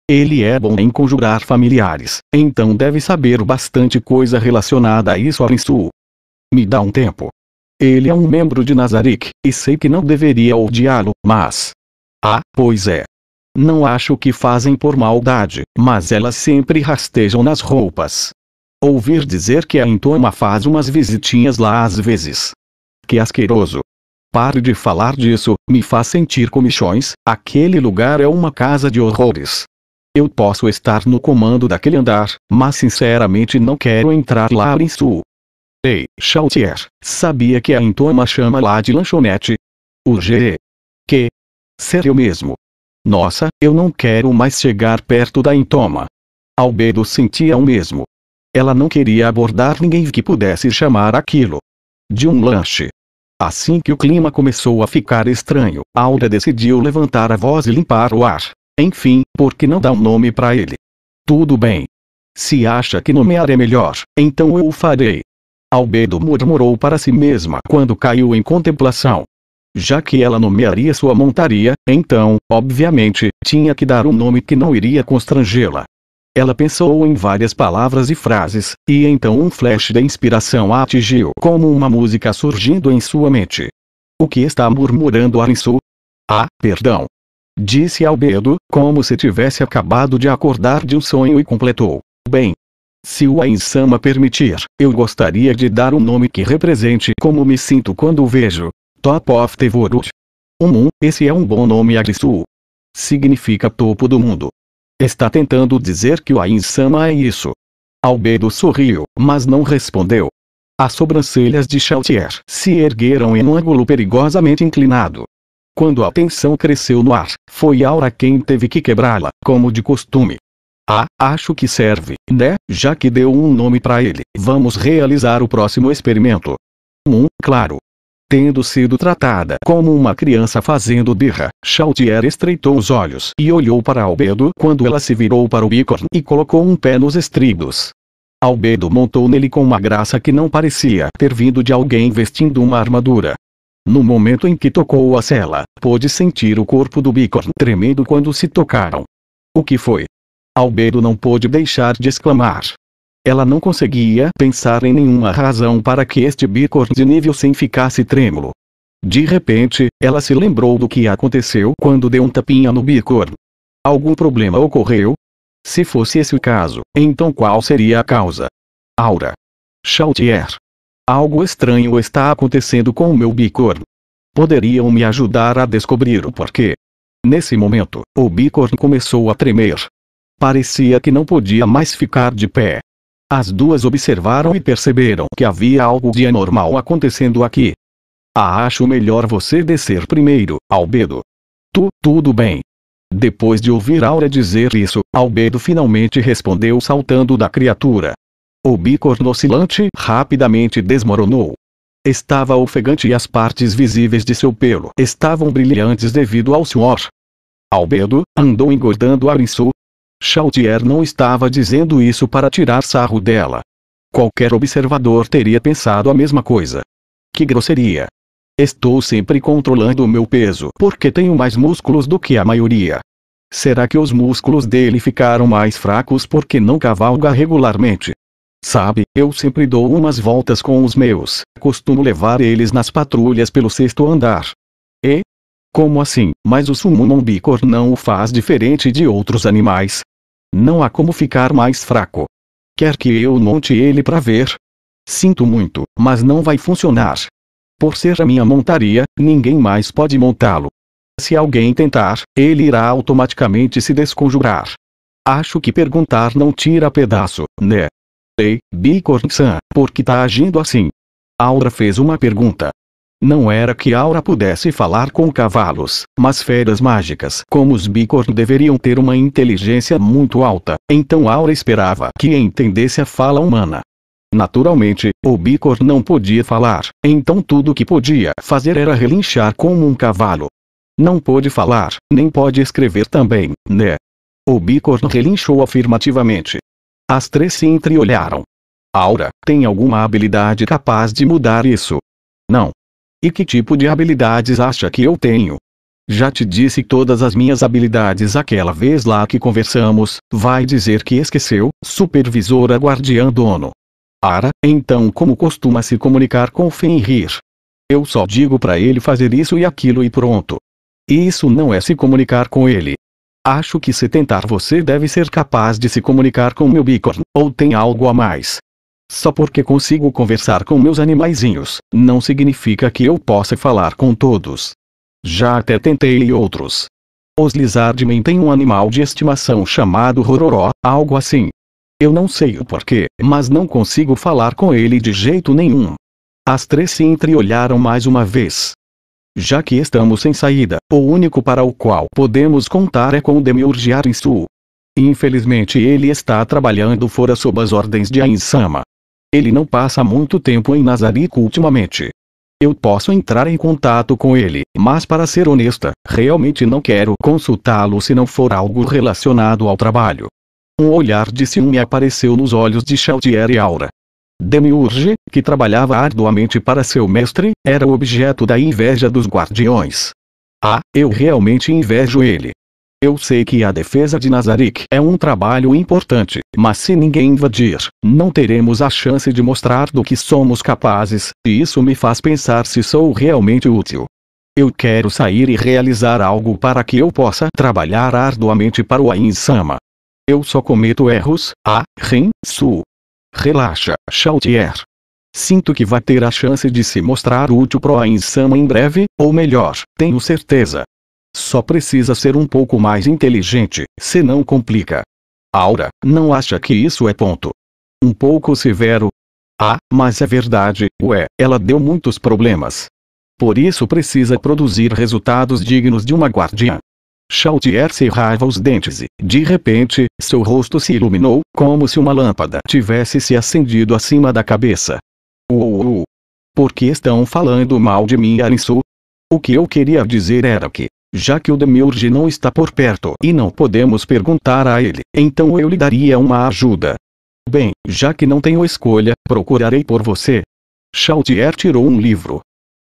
Ele é bom em conjurar familiares, então deve saber bastante coisa relacionada a isso, Arinsu. Me dá um tempo. Ele é um membro de Nazarick, e sei que não deveria odiá-lo, mas... Ah, pois é. Não acho que fazem por maldade, mas elas sempre rastejam nas roupas. Ouvir dizer que a Intoma faz umas visitinhas lá às vezes. Que asqueroso. Pare de falar disso, me faz sentir comichões, aquele lugar é uma casa de horrores. Eu posso estar no comando daquele andar, mas sinceramente não quero entrar lá, Arinsu. Ei, Chautier, sabia que a Intoma chama lá de lanchonete? O GE. Que? Sério mesmo? Nossa, eu não quero mais chegar perto da Intoma. Albedo sentia o mesmo. Ela não queria abordar ninguém que pudesse chamar aquilo de um lanche. Assim que o clima começou a ficar estranho, Aura decidiu levantar a voz e limpar o ar. Enfim, por que não dar um nome para ele? Tudo bem. Se acha que nomear é melhor, então eu o farei. Albedo murmurou para si mesma quando caiu em contemplação. Já que ela nomearia sua montaria, então, obviamente, tinha que dar um nome que não iria constrangê-la. Ela pensou em várias palavras e frases, e então um flash de inspiração a atingiu como uma música surgindo em sua mente. O que está murmurando Arinsu? Ah, perdão. Disse Albedo, como se tivesse acabado de acordar de um sonho e completou. Bem. Se o Ainsama permitir, eu gostaria de dar um nome que represente como me sinto quando o vejo. Top of the World. Esse é um bom nome Arinsu. Significa topo do mundo. Está tentando dizer que o Ainsama é isso. Albedo sorriu, mas não respondeu. As sobrancelhas de Chautier se ergueram em um ângulo perigosamente inclinado. Quando a tensão cresceu no ar, foi Aura quem teve que quebrá-la, como de costume. Ah, acho que serve, né? Já que deu um nome para ele, vamos realizar o próximo experimento. Claro. Tendo sido tratada como uma criança fazendo birra, Chautier estreitou os olhos e olhou para Albedo quando ela se virou para o Bicorn e colocou um pé nos estribos. Albedo montou nele com uma graça que não parecia ter vindo de alguém vestindo uma armadura. No momento em que tocou a sela, pôde sentir o corpo do Bicorn tremendo quando se tocaram. O que foi? Albedo não pôde deixar de exclamar. Ela não conseguia pensar em nenhuma razão para que este Bicorn de nível 100 ficasse trêmulo. De repente, ela se lembrou do que aconteceu quando deu um tapinha no Bicorn. Algum problema ocorreu? Se fosse esse o caso, então qual seria a causa? Aura. Chautier. Algo estranho está acontecendo com o meu Bicorn. Poderiam me ajudar a descobrir o porquê? Nesse momento, o Bicorn começou a tremer. Parecia que não podia mais ficar de pé. As duas observaram e perceberam que havia algo de anormal acontecendo aqui. Acho melhor você descer primeiro, Albedo. Tudo bem. Depois de ouvir Aura dizer isso, Albedo finalmente respondeu saltando da criatura. O Bicorn oscilante rapidamente desmoronou. Estava ofegante e as partes visíveis de seu pelo estavam brilhantes devido ao suor. Albedo andou engordando Arinsu. Chautier não estava dizendo isso para tirar sarro dela. Qualquer observador teria pensado a mesma coisa. Que grosseria. Estou sempre controlando o meu peso porque tenho mais músculos do que a maioria. Será que os músculos dele ficaram mais fracos porque não cavalga regularmente? Sabe, eu sempre dou umas voltas com os meus, costumo levar eles nas patrulhas pelo 6º andar. E? Como assim? Mas o Summon Bicorn não o faz diferente de outros animais. Não há como ficar mais fraco. Quer que eu monte ele para ver? Sinto muito, mas não vai funcionar. Por ser a minha montaria, ninguém mais pode montá-lo. Se alguém tentar, ele irá automaticamente se desconjurar. Acho que perguntar não tira pedaço, né? Ei, Bicorn-san, por que tá agindo assim? Aura fez uma pergunta. Não era que Aura pudesse falar com cavalos, mas feras mágicas como os Bicorn deveriam ter uma inteligência muito alta, então Aura esperava que entendesse a fala humana. Naturalmente, o Bicorn não podia falar, então tudo que podia fazer era relinchar como um cavalo. Não pôde falar, nem pode escrever também, né? O Bicorn relinchou afirmativamente. As três se entreolharam. Aura, tem alguma habilidade capaz de mudar isso? Não. E que tipo de habilidades acha que eu tenho? Já te disse todas as minhas habilidades aquela vez lá que conversamos, vai dizer que esqueceu, supervisora guardiã dono. Ara, então como costuma se comunicar com Fenrir? Eu só digo pra ele fazer isso e aquilo e pronto. Isso não é se comunicar com ele. Acho que se tentar você deve ser capaz de se comunicar com meu Bicorn, ou tem algo a mais. Só porque consigo conversar com meus animaizinhos, não significa que eu possa falar com todos. Já até tentei outros. Os Lizardmen têm um animal de estimação chamado Rororó, algo assim. Eu não sei o porquê, mas não consigo falar com ele de jeito nenhum. As três se entreolharam mais uma vez. Já que estamos sem saída, o único para o qual podemos contar é com o Demiurge Arinsu. Infelizmente ele está trabalhando fora sob as ordens de Ainsama. Ele não passa muito tempo em Nazarico ultimamente. Eu posso entrar em contato com ele, mas para ser honesta, realmente não quero consultá-lo se não for algo relacionado ao trabalho. Um olhar de ciúme apareceu nos olhos de Chaltier e Aura. Demiurge, que trabalhava arduamente para seu mestre, era o objeto da inveja dos guardiões. Ah, eu realmente invejo ele. Eu sei que a defesa de Nazarick é um trabalho importante, mas se ninguém invadir, não teremos a chance de mostrar do que somos capazes, e isso me faz pensar se sou realmente útil. Eu quero sair e realizar algo para que eu possa trabalhar arduamente para o Ain-sama. Eu só cometo erros, Rin-su. Relaxa, Chaltier. Sinto que vai ter a chance de se mostrar útil pro Ain-sama em breve, ou melhor, tenho certeza. Só precisa ser um pouco mais inteligente, senão complica. Aura, não acha que isso é ponto um pouco severo? Ah, mas é verdade, ela deu muitos problemas. Por isso precisa produzir resultados dignos de uma guardiã. Chaltier cerrava os dentes e, de repente, seu rosto se iluminou, como se uma lâmpada tivesse se acendido acima da cabeça. Por que estão falando mal de mim, Arinsu? O que eu queria dizer era que, já que o Demiurge não está por perto e não podemos perguntar a ele, então eu lhe daria uma ajuda. Bem, já que não tenho escolha, procurarei por você. Chaltier tirou um livro.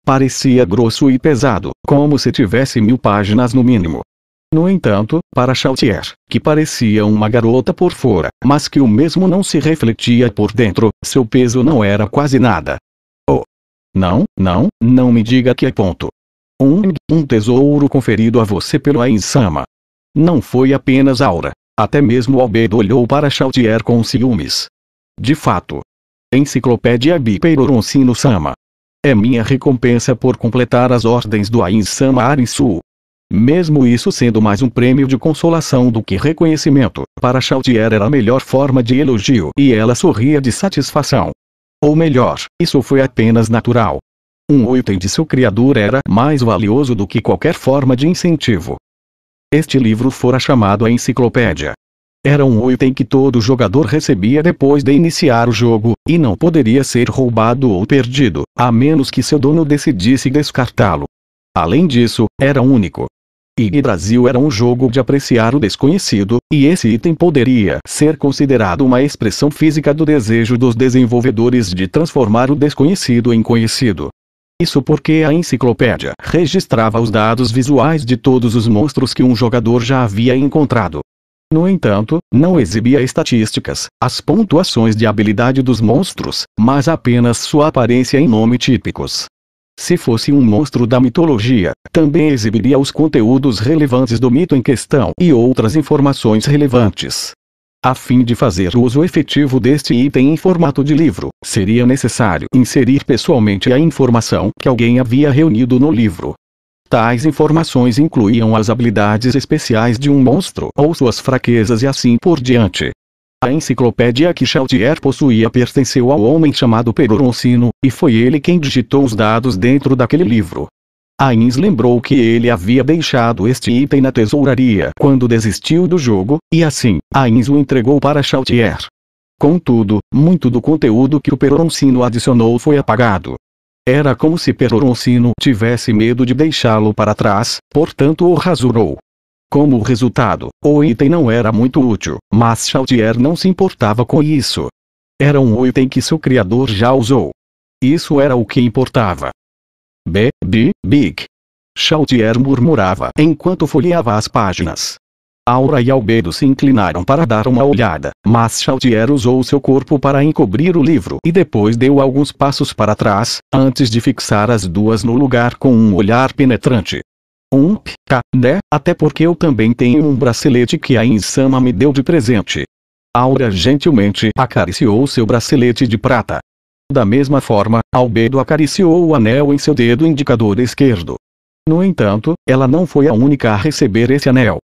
Parecia grosso e pesado, como se tivesse 1000 páginas no mínimo. No entanto, para Chaltier, que parecia uma garota por fora, mas que o mesmo não se refletia por dentro, seu peso não era quase nada. Oh! Não me diga que é ponto. Um tesouro conferido a você pelo Ain-sama. Não foi apenas Aura. Até mesmo Albedo olhou para Chaltier com ciúmes. De fato. Enciclopédia Bipeiroroncino-sama. É minha recompensa por completar as ordens do Ain-sama Arinsu. Mesmo isso sendo mais um prêmio de consolação do que reconhecimento, para Chaltier era a melhor forma de elogio e ela sorria de satisfação. Ou melhor, isso foi apenas natural. Um item de seu criador era mais valioso do que qualquer forma de incentivo. Este livro fora chamado a enciclopédia. Era um item que todo jogador recebia depois de iniciar o jogo, e não poderia ser roubado ou perdido, a menos que seu dono decidisse descartá-lo. Além disso, era único. Yggdrasil era um jogo de apreciar o desconhecido, e esse item poderia ser considerado uma expressão física do desejo dos desenvolvedores de transformar o desconhecido em conhecido. Isso porque a enciclopédia registrava os dados visuais de todos os monstros que um jogador já havia encontrado. No entanto, não exibia estatísticas, as pontuações de habilidade dos monstros, mas apenas sua aparência e nome típicos. Se fosse um monstro da mitologia, também exibiria os conteúdos relevantes do mito em questão e outras informações relevantes. A fim de fazer uso efetivo deste item em formato de livro, seria necessário inserir pessoalmente a informação que alguém havia reunido no livro. Tais informações incluíam as habilidades especiais de um monstro ou suas fraquezas e assim por diante. A enciclopédia que Chaltier possuía pertenceu ao homem chamado Peiroroncino, e foi ele quem digitou os dados dentro daquele livro. Ains lembrou que ele havia deixado este item na tesouraria quando desistiu do jogo, e assim, Ains o entregou para Chaltier. Contudo, muito do conteúdo que o Peiroroncino adicionou foi apagado. Era como se Peiroroncino tivesse medo de deixá-lo para trás, portanto o rasurou. Como resultado, o item não era muito útil, mas Chaltier não se importava com isso. Era um item que seu criador já usou. Isso era o que importava. Big. Chaltier murmurava enquanto folheava as páginas. Aura e Albedo se inclinaram para dar uma olhada, mas Chaltier usou seu corpo para encobrir o livro e depois deu alguns passos para trás, antes de fixar as duas no lugar com um olhar penetrante. Até porque eu também tenho um bracelete que a Ain-sama me deu de presente. Aura gentilmente acariciou seu bracelete de prata. Da mesma forma, Albedo acariciou o anel em seu dedo indicador esquerdo. No entanto, ela não foi a única a receber esse anel.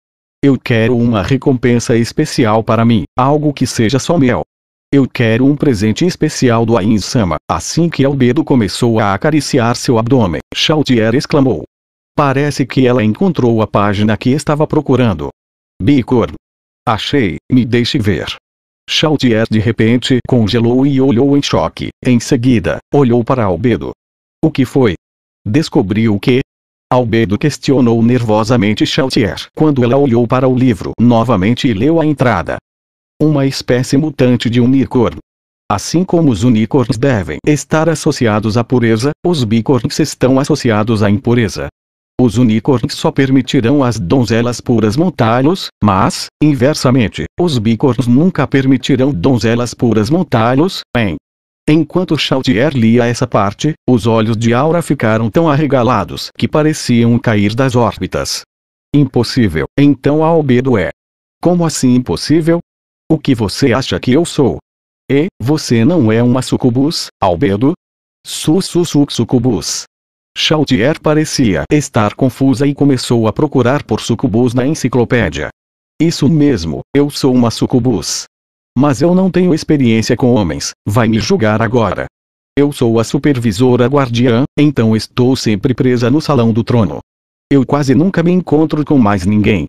Eu quero uma recompensa especial para mim, algo que seja só meu. Eu quero um presente especial do Ain-sama. Assim que Albedo começou a acariciar seu abdômen, Chaltier exclamou. Parece que ela encontrou a página que estava procurando. Bicorn. Achei, me deixe ver. Chaltier de repente congelou e olhou em choque. Em seguida, olhou para Albedo. O que foi? Descobriu o quê? Albedo questionou nervosamente Chaltier quando ela olhou para o livro novamente e leu a entrada. Uma espécie mutante de unicórnio. Assim como os unicórnios devem estar associados à pureza, os bicórnios estão associados à impureza. Os unicórnios só permitirão às donzelas puras montá-los, mas, inversamente, os bicórnios nunca permitirão donzelas puras montá-los, hein? Enquanto Chaltier lia essa parte, os olhos de Aura ficaram tão arregalados que pareciam cair das órbitas. Impossível, então Albedo é. Como assim impossível? O que você acha que eu sou? E, você não é uma sucubus, Albedo? Sucubus. Chaltier parecia estar confusa e começou a procurar por sucubus na enciclopédia. Isso mesmo, eu sou uma sucubus. Mas eu não tenho experiência com homens, vai me julgar agora. Eu sou a supervisora guardiã, então estou sempre presa no salão do trono. Eu quase nunca me encontro com mais ninguém.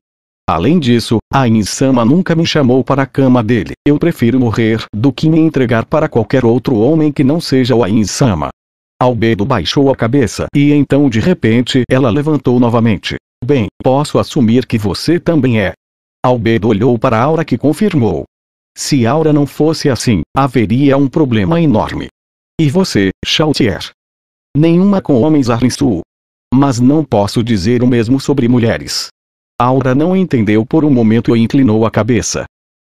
Além disso, a Insama nunca me chamou para a cama dele. Eu prefiro morrer do que me entregar para qualquer outro homem que não seja o Insama. Albedo baixou a cabeça e então de repente ela levantou novamente. Bem, posso assumir que você também é. Albedo olhou para Aura que confirmou. Se Aura não fosse assim, haveria um problema enorme. E você, Chaltier? Nenhuma com homens Arrinsu. Mas não posso dizer o mesmo sobre mulheres. Aura não entendeu por um momento e inclinou a cabeça.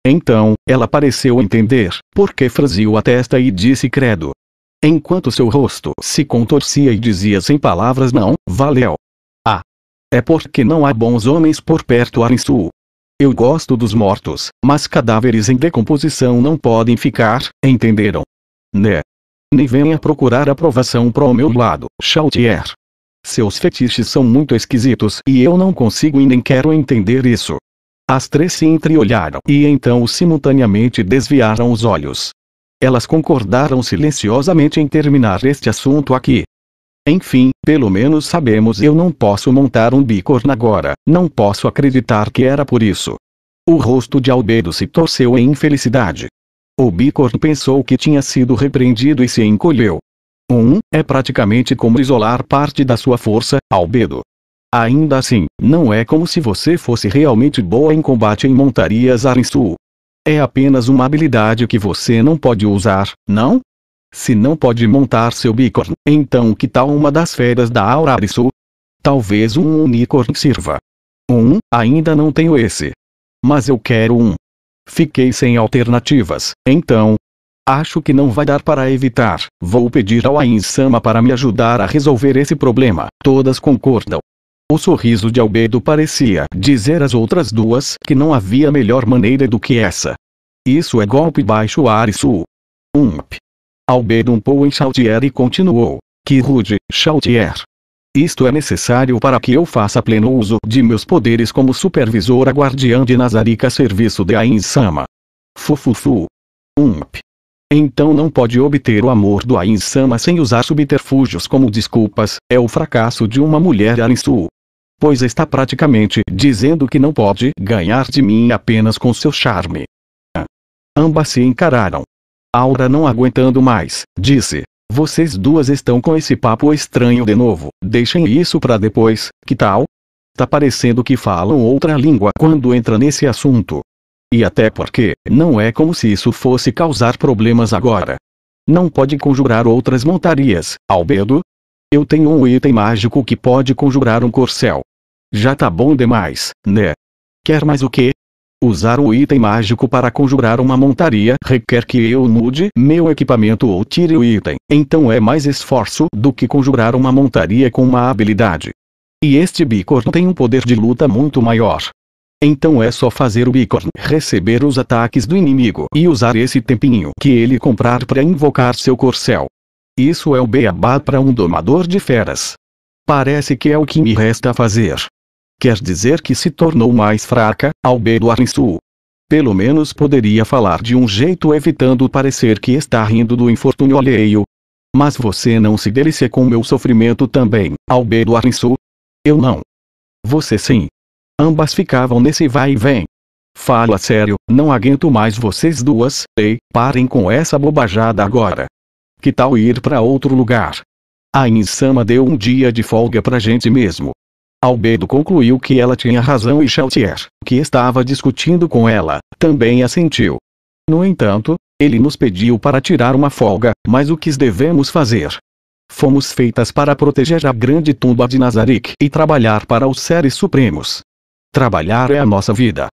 Então, ela pareceu entender, porque franziu a testa e disse credo. Enquanto seu rosto se contorcia e dizia sem palavras não, valeu. Ah. É porque não há bons homens por perto Arrinsu. Eu gosto dos mortos, mas cadáveres em decomposição não podem ficar, entenderam? Né? Nem venha procurar aprovação pro meu lado, Chaltier. Seus fetiches são muito esquisitos e eu não consigo e nem quero entender isso. As três se entreolharam e então simultaneamente desviaram os olhos. Elas concordaram silenciosamente em terminar este assunto aqui. Enfim, pelo menos sabemos eu não posso montar um bicórnio agora, não posso acreditar que era por isso. O rosto de Albedo se torceu em infelicidade. O bicórnio pensou que tinha sido repreendido e se encolheu. É praticamente como isolar parte da sua força, Albedo. Ainda assim, não é como se você fosse realmente boa em combate em montarias Arrinsu. É apenas uma habilidade que você não pode usar, não? Se não pode montar seu bicórnio, então que tal uma das feras da Aura Arrinsu? Talvez um unicórnio sirva. Ainda não tenho esse. Mas eu quero um. Fiquei sem alternativas, então. Acho que não vai dar para evitar. Vou pedir ao Insama para me ajudar a resolver esse problema. Todas concordam. O sorriso de Albedo parecia dizer às outras duas que não havia melhor maneira do que essa. Isso é golpe baixo Arrinsu. Albedo umpou em Chaltier e continuou. Que rude, Chaltier. Isto é necessário para que eu faça pleno uso de meus poderes como supervisora guardiã de Nazarica a serviço de Insama. Fufufu. Então não pode obter o amor do Insama sem usar subterfúgios como desculpas, é o fracasso de uma mulher Arrinsu. Pois está praticamente dizendo que não pode ganhar de mim apenas com seu charme. Ambas se encararam. Aura não aguentando mais, disse. Vocês duas estão com esse papo estranho de novo, deixem isso pra depois, que tal? Tá parecendo que falam outra língua quando entra nesse assunto. E até porque, não é como se isso fosse causar problemas agora. Não pode conjurar outras montarias, Albedo? Eu tenho um item mágico que pode conjurar um corcel. Já tá bom demais, né? Quer mais o quê? Usar um item mágico para conjurar uma montaria requer que eu mude meu equipamento ou tire o item, então é mais esforço do que conjurar uma montaria com uma habilidade. E este bicórnio tem um poder de luta muito maior. Então é só fazer o bicórnio receber os ataques do inimigo e usar esse tempinho que ele comprar para invocar seu corcel. Isso é o beabá para um domador de feras. Parece que é o que me resta fazer. Quer dizer que se tornou mais fraca, Albedo Arrinsu. Pelo menos poderia falar de um jeito evitando parecer que está rindo do infortúnio alheio. Mas você não se delicia com meu sofrimento também, Albedo Arrinsu? Eu não. Você sim. Ambas ficavam nesse vai e vem. Fala sério, não aguento mais vocês duas, ei, parem com essa bobajada agora. Que tal ir para outro lugar? A Insama deu um dia de folga pra gente mesmo. Albedo concluiu que ela tinha razão e Sheltier, que estava discutindo com ela, também assentiu. No entanto, ele nos pediu para tirar uma folga, mas o que devemos fazer? Fomos feitas para proteger a grande tumba de Nazarick e trabalhar para os seres supremos. Trabalhar é a nossa vida.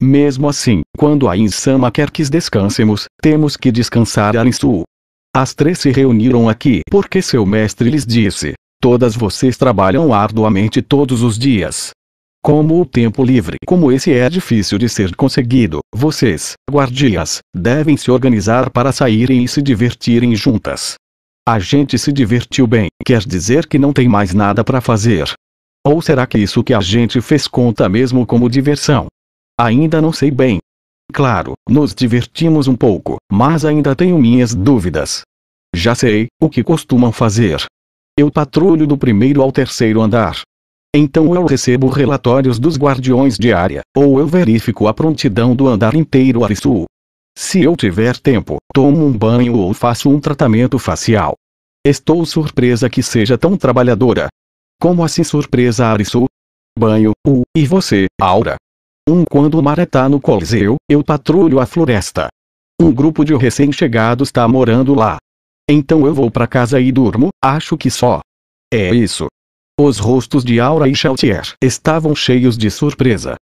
Mesmo assim, quando a Insama quer que descansemos, temos que descansar Arinsu. As três se reuniram aqui porque seu mestre lhes disse: todas vocês trabalham arduamente todos os dias. Como o tempo livre como esse é difícil de ser conseguido, vocês, guardiãs, devem se organizar para saírem e se divertirem juntas. A gente se divertiu bem, quer dizer que não tem mais nada para fazer. Ou será que isso que a gente fez conta mesmo como diversão? Ainda não sei bem. Claro, nos divertimos um pouco, mas ainda tenho minhas dúvidas. Já sei, o que costumam fazer. Eu patrulho do primeiro ao terceiro andar. Então eu recebo relatórios dos guardiões de área, ou eu verifico a prontidão do andar inteiro Arisul. Se eu tiver tempo, tomo um banho ou faço um tratamento facial. Estou surpresa que seja tão trabalhadora. Como assim surpresa Arisul? Banho, e você, Aura? Quando o Maré tá no Coliseu, eu patrulho a floresta. Um grupo de recém-chegados tá morando lá. Então eu vou pra casa e durmo, acho que só. É isso. Os rostos de Aura e Sheltier estavam cheios de surpresa.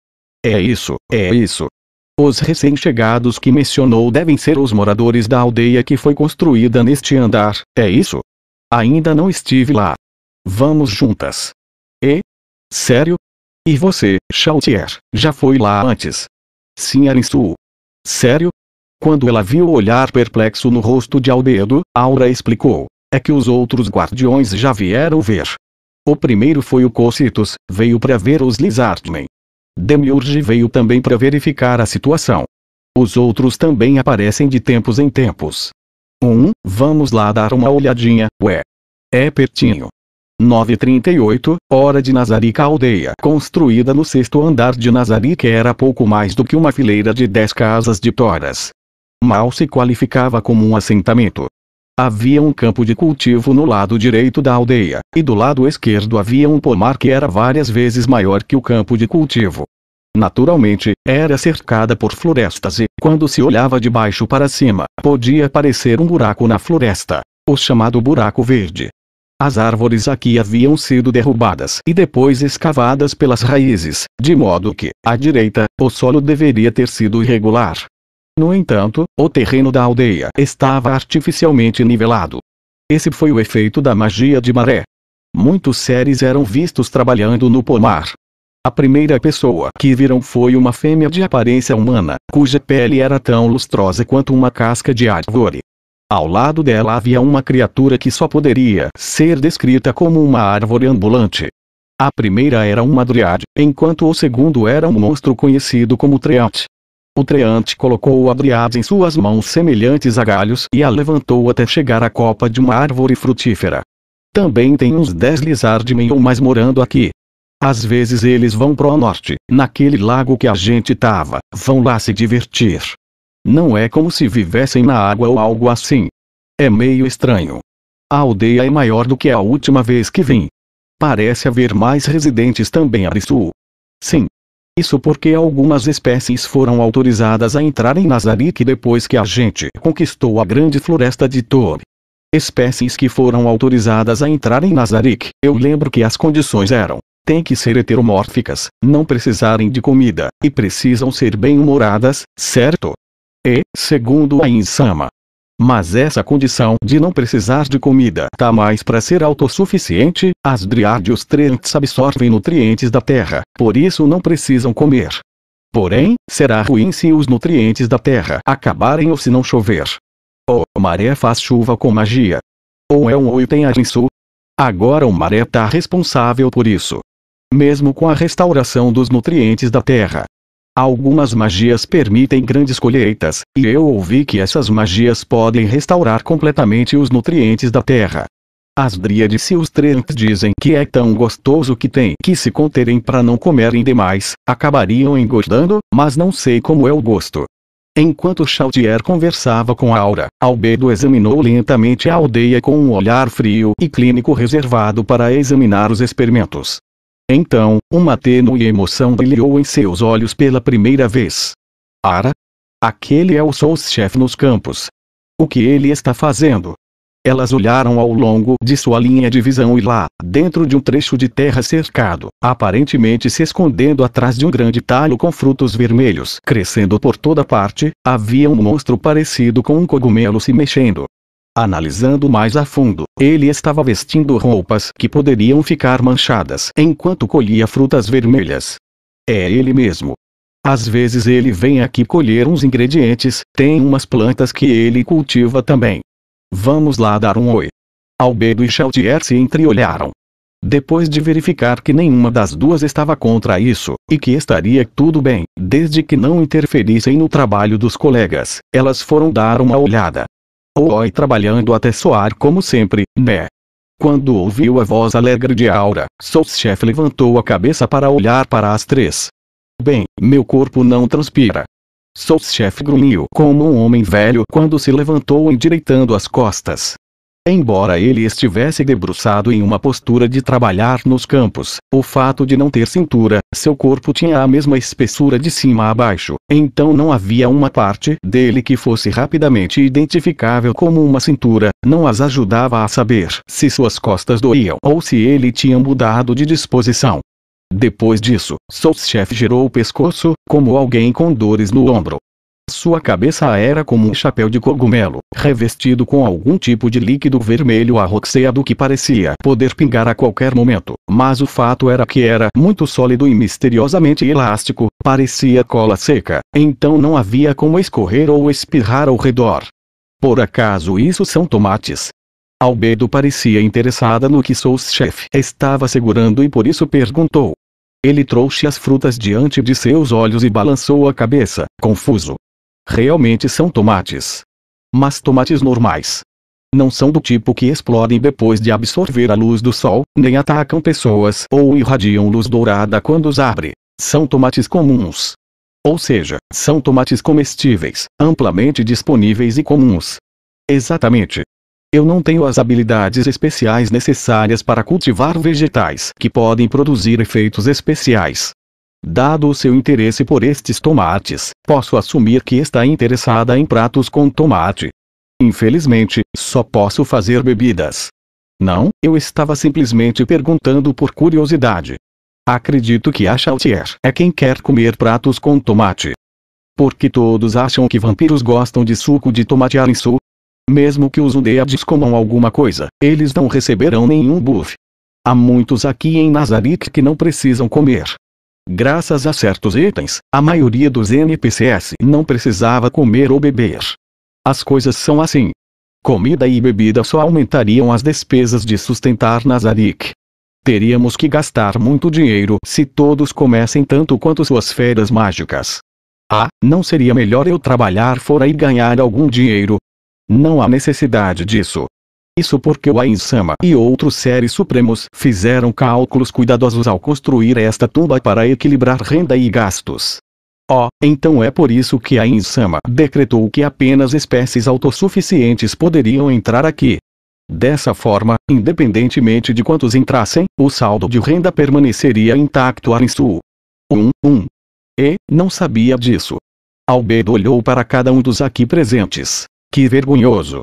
É isso, é isso. Os recém-chegados que mencionou devem ser os moradores da aldeia que foi construída neste andar, é isso? Ainda não estive lá. Vamos juntas. E? Sério? E você, Sheltier, já foi lá antes? Sim, Arinsu. Sério? Quando ela viu o olhar perplexo no rosto de Albedo, Aura explicou: é que os outros guardiões já vieram ver. O primeiro foi o Cocytus, veio para ver os Lizardmen. Demiurge veio também para verificar a situação. Os outros também aparecem de tempos em tempos. Vamos lá dar uma olhadinha, ué. É pertinho. 9h38, hora de Nazarick. A aldeia construída no sexto andar de Nazarick era pouco mais do que uma fileira de 10 casas de toras. Mal se qualificava como um assentamento. Havia um campo de cultivo no lado direito da aldeia, e do lado esquerdo havia um pomar que era várias vezes maior que o campo de cultivo. Naturalmente, era cercada por florestas e, quando se olhava de baixo para cima, podia aparecer um buraco na floresta, o chamado buraco verde. As árvores aqui haviam sido derrubadas e depois escavadas pelas raízes, de modo que, à direita, o solo deveria ter sido irregular. No entanto, o terreno da aldeia estava artificialmente nivelado. Esse foi o efeito da magia de maré. Muitos seres eram vistos trabalhando no pomar. A primeira pessoa que viram foi uma fêmea de aparência humana, cuja pele era tão lustrosa quanto uma casca de árvore. Ao lado dela havia uma criatura que só poderia ser descrita como uma árvore ambulante. A primeira era uma dryade, enquanto o segundo era um monstro conhecido como Treant. O Treant colocou a dryade em suas mãos semelhantes a galhos e a levantou até chegar à copa de uma árvore frutífera. Também tem uns 10 Lizardmen ou mais morando aqui. Às vezes eles vão pro norte, naquele lago que a gente tava, vão lá se divertir. Não é como se vivessem na água ou algo assim. É meio estranho. A aldeia é maior do que a última vez que vim. Parece haver mais residentes também Arisul. Sim. Isso porque algumas espécies foram autorizadas a entrar em Nazarick depois que a gente conquistou a grande floresta de Tor. Espécies que foram autorizadas a entrar em Nazarick, eu lembro que as condições eram: têm que ser heteromórficas, não precisarem de comida, e precisam ser bem-humoradas, certo? E, segundo a Insama. Mas essa condição de não precisar de comida tá mais para ser autossuficiente. As Dryad e os Treants absorvem nutrientes da terra, por isso não precisam comer. Porém, será ruim se os nutrientes da terra acabarem ou se não chover. Ou Maré faz chuva com magia. Ou é ou tem Arinsu. Agora o Maré tá responsável por isso. Mesmo com a restauração dos nutrientes da terra. Algumas magias permitem grandes colheitas, e eu ouvi que essas magias podem restaurar completamente os nutrientes da terra. As Dríades e os Treants dizem que é tão gostoso que tem que se conterem para não comerem demais, acabariam engordando, mas não sei como é o gosto. Enquanto Chaltier conversava com Aura, Albedo examinou lentamente a aldeia com um olhar frio e clínico reservado para examinar os experimentos. Então, uma tênue emoção brilhou em seus olhos pela primeira vez. Ara? Aquele é o Soul-Chefe nos campos. O que ele está fazendo? Elas olharam ao longo de sua linha de visão e lá, dentro de um trecho de terra cercado, aparentemente se escondendo atrás de um grande talho com frutos vermelhos crescendo por toda parte, havia um monstro parecido com um cogumelo se mexendo. Analisando mais a fundo, ele estava vestindo roupas que poderiam ficar manchadas enquanto colhia frutas vermelhas. É ele mesmo. Às vezes ele vem aqui colher uns ingredientes, tem umas plantas que ele cultiva também. Vamos lá dar um oi. Albedo e Chaltier se entreolharam. Depois de verificar que nenhuma das duas estava contra isso, e que estaria tudo bem, desde que não interferissem no trabalho dos colegas, elas foram dar uma olhada. Oi, trabalhando até soar como sempre, né? Quando ouviu a voz alegre de Aura, Soul-Chefe levantou a cabeça para olhar para as três. Bem, meu corpo não transpira. Soul-Chefe grunhiu como um homem velho quando se levantou endireitando as costas. Embora ele estivesse debruçado em uma postura de trabalhar nos campos, o fato de não ter cintura, seu corpo tinha a mesma espessura de cima a baixo, então não havia uma parte dele que fosse rapidamente identificável como uma cintura, não as ajudava a saber se suas costas doíam ou se ele tinha mudado de disposição. Depois disso, Soul-Chefe girou o pescoço, como alguém com dores no ombro. Sua cabeça era como um chapéu de cogumelo, revestido com algum tipo de líquido vermelho arroxeado que parecia poder pingar a qualquer momento, mas o fato era que era muito sólido e misteriosamente elástico, parecia cola seca, então não havia como escorrer ou espirrar ao redor. Por acaso isso são tomates? Albedo parecia interessada no que Soul-Chefe estava segurando e por isso perguntou. Ele trouxe as frutas diante de seus olhos e balançou a cabeça, confuso. Realmente são tomates. Mas tomates normais. Não são do tipo que explodem depois de absorver a luz do sol, nem atacam pessoas ou irradiam luz dourada quando os abre. São tomates comuns. Ou seja, são tomates comestíveis, amplamente disponíveis e comuns. Exatamente. Eu não tenho as habilidades especiais necessárias para cultivar vegetais que podem produzir efeitos especiais. Dado o seu interesse por estes tomates, posso assumir que está interessada em pratos com tomate. Infelizmente, só posso fazer bebidas. Não, eu estava simplesmente perguntando por curiosidade. Acredito que a Chaltier é quem quer comer pratos com tomate. Porque todos acham que vampiros gostam de suco de tomate arinçu? Mesmo que os undeads comam alguma coisa, eles não receberão nenhum buff. Há muitos aqui em Nazarick que não precisam comer. Graças a certos itens, a maioria dos NPCs não precisava comer ou beber. As coisas são assim. Comida e bebida só aumentariam as despesas de sustentar Nazarick. Teríamos que gastar muito dinheiro se todos comessem tanto quanto suas feras mágicas. Ah, não seria melhor eu trabalhar fora e ganhar algum dinheiro? Não há necessidade disso. Isso porque o Ain-sama e outros seres supremos fizeram cálculos cuidadosos ao construir esta tumba para equilibrar renda e gastos. Oh, então é por isso que Ain-sama decretou que apenas espécies autossuficientes poderiam entrar aqui. Dessa forma, independentemente de quantos entrassem, o saldo de renda permaneceria intacto. Arinsu. E, não sabia disso. Albedo olhou para cada um dos aqui presentes. Que vergonhoso.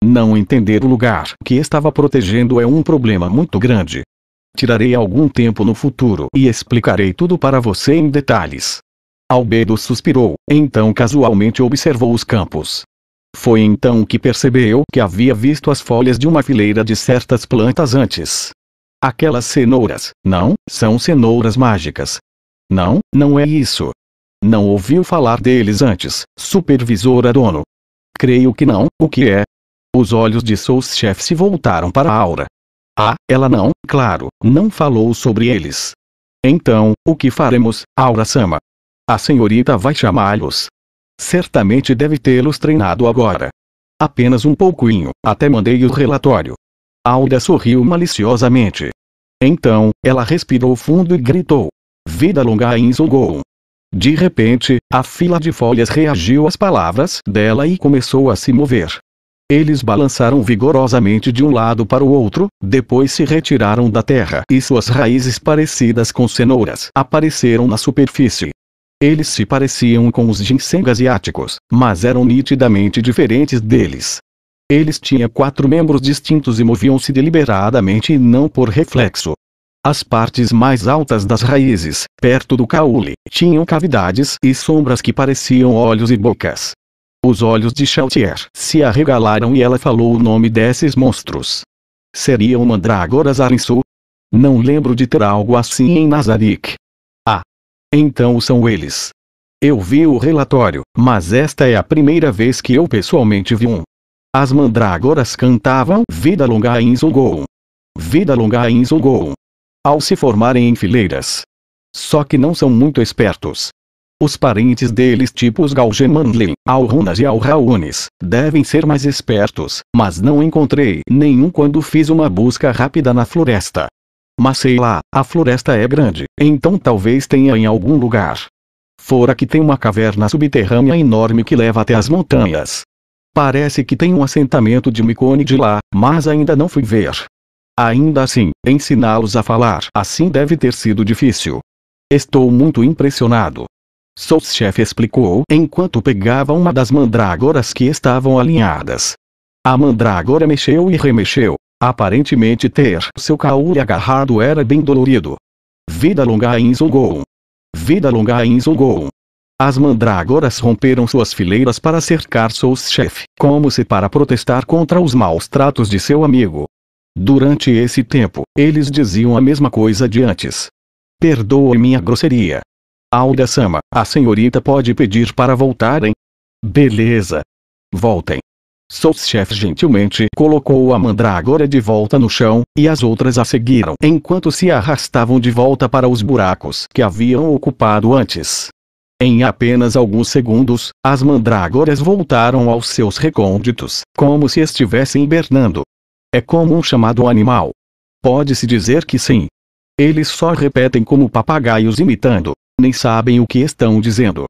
Não entender o lugar que estava protegendo é um problema muito grande. Tirarei algum tempo no futuro e explicarei tudo para você em detalhes. Albedo suspirou, então casualmente observou os campos. Foi então que percebeu que havia visto as folhas de uma fileira de certas plantas antes. Aquelas cenouras, não, são cenouras mágicas. Não, não é isso. Não ouviu falar deles antes, supervisora Dono. Creio que não, o que é? Os olhos de Soul-Chefe se voltaram para Aura. Ah, ela não, claro, não falou sobre eles. Então, o que faremos, Aura-sama? A senhorita vai chamá-los. Certamente deve tê-los treinado agora. Apenas um pouquinho, até mandei o relatório. Aura sorriu maliciosamente. Então, ela respirou fundo e gritou. Vida longa a Inzulgoon. De repente, a fila de folhas reagiu às palavras dela e começou a se mover. Eles balançaram vigorosamente de um lado para o outro, depois se retiraram da terra e suas raízes parecidas com cenouras apareceram na superfície. Eles se pareciam com os ginseng asiáticos, mas eram nitidamente diferentes deles. Eles tinham 4 membros distintos e moviam-se deliberadamente e não por reflexo. As partes mais altas das raízes, perto do caule, tinham cavidades e sombras que pareciam olhos e bocas. Os olhos de Chaltier se arregalaram e ela falou o nome desses monstros. Seriam mandrágoras Arinsu? Não lembro de ter algo assim em Nazarick. Ah! Então são eles. Eu vi o relatório, mas esta é a primeira vez que eu pessoalmente vi um. As mandrágoras cantavam Vida longa a Inzulgoum. Vida longa a Inzulgoum. Ao se formarem em fileiras. Só que não são muito espertos. Os parentes deles, tipo os Galgemanlin, Alrunas e Alraunes, devem ser mais espertos, mas não encontrei nenhum quando fiz uma busca rápida na floresta. Mas sei lá, a floresta é grande, então talvez tenha em algum lugar. Fora que tem uma caverna subterrânea enorme que leva até as montanhas. Parece que tem um assentamento de Micone de lá, mas ainda não fui ver. Ainda assim, ensiná-los a falar assim deve ter sido difícil. Estou muito impressionado. Soulschef explicou enquanto pegava uma das mandrágoras que estavam alinhadas. A mandrágora mexeu e remexeu. Aparentemente ter seu caule agarrado era bem dolorido. Vida longa a Inzulgoum. Vida longa a Inzulgoum. As mandrágoras romperam suas fileiras para cercar Soulschef, como se para protestar contra os maus tratos de seu amigo. Durante esse tempo, eles diziam a mesma coisa de antes. Perdoe minha grosseria. Alda-sama, a senhorita pode pedir para voltarem? Beleza. Voltem. Soulschef gentilmente colocou a mandrágora de volta no chão, e as outras a seguiram enquanto se arrastavam de volta para os buracos que haviam ocupado antes. Em apenas alguns segundos, as mandrágoras voltaram aos seus recônditos, como se estivessem hibernando. É como um chamado animal. Pode-se dizer que sim. Eles só repetem como papagaios imitando. Nem sabem o que estão dizendo.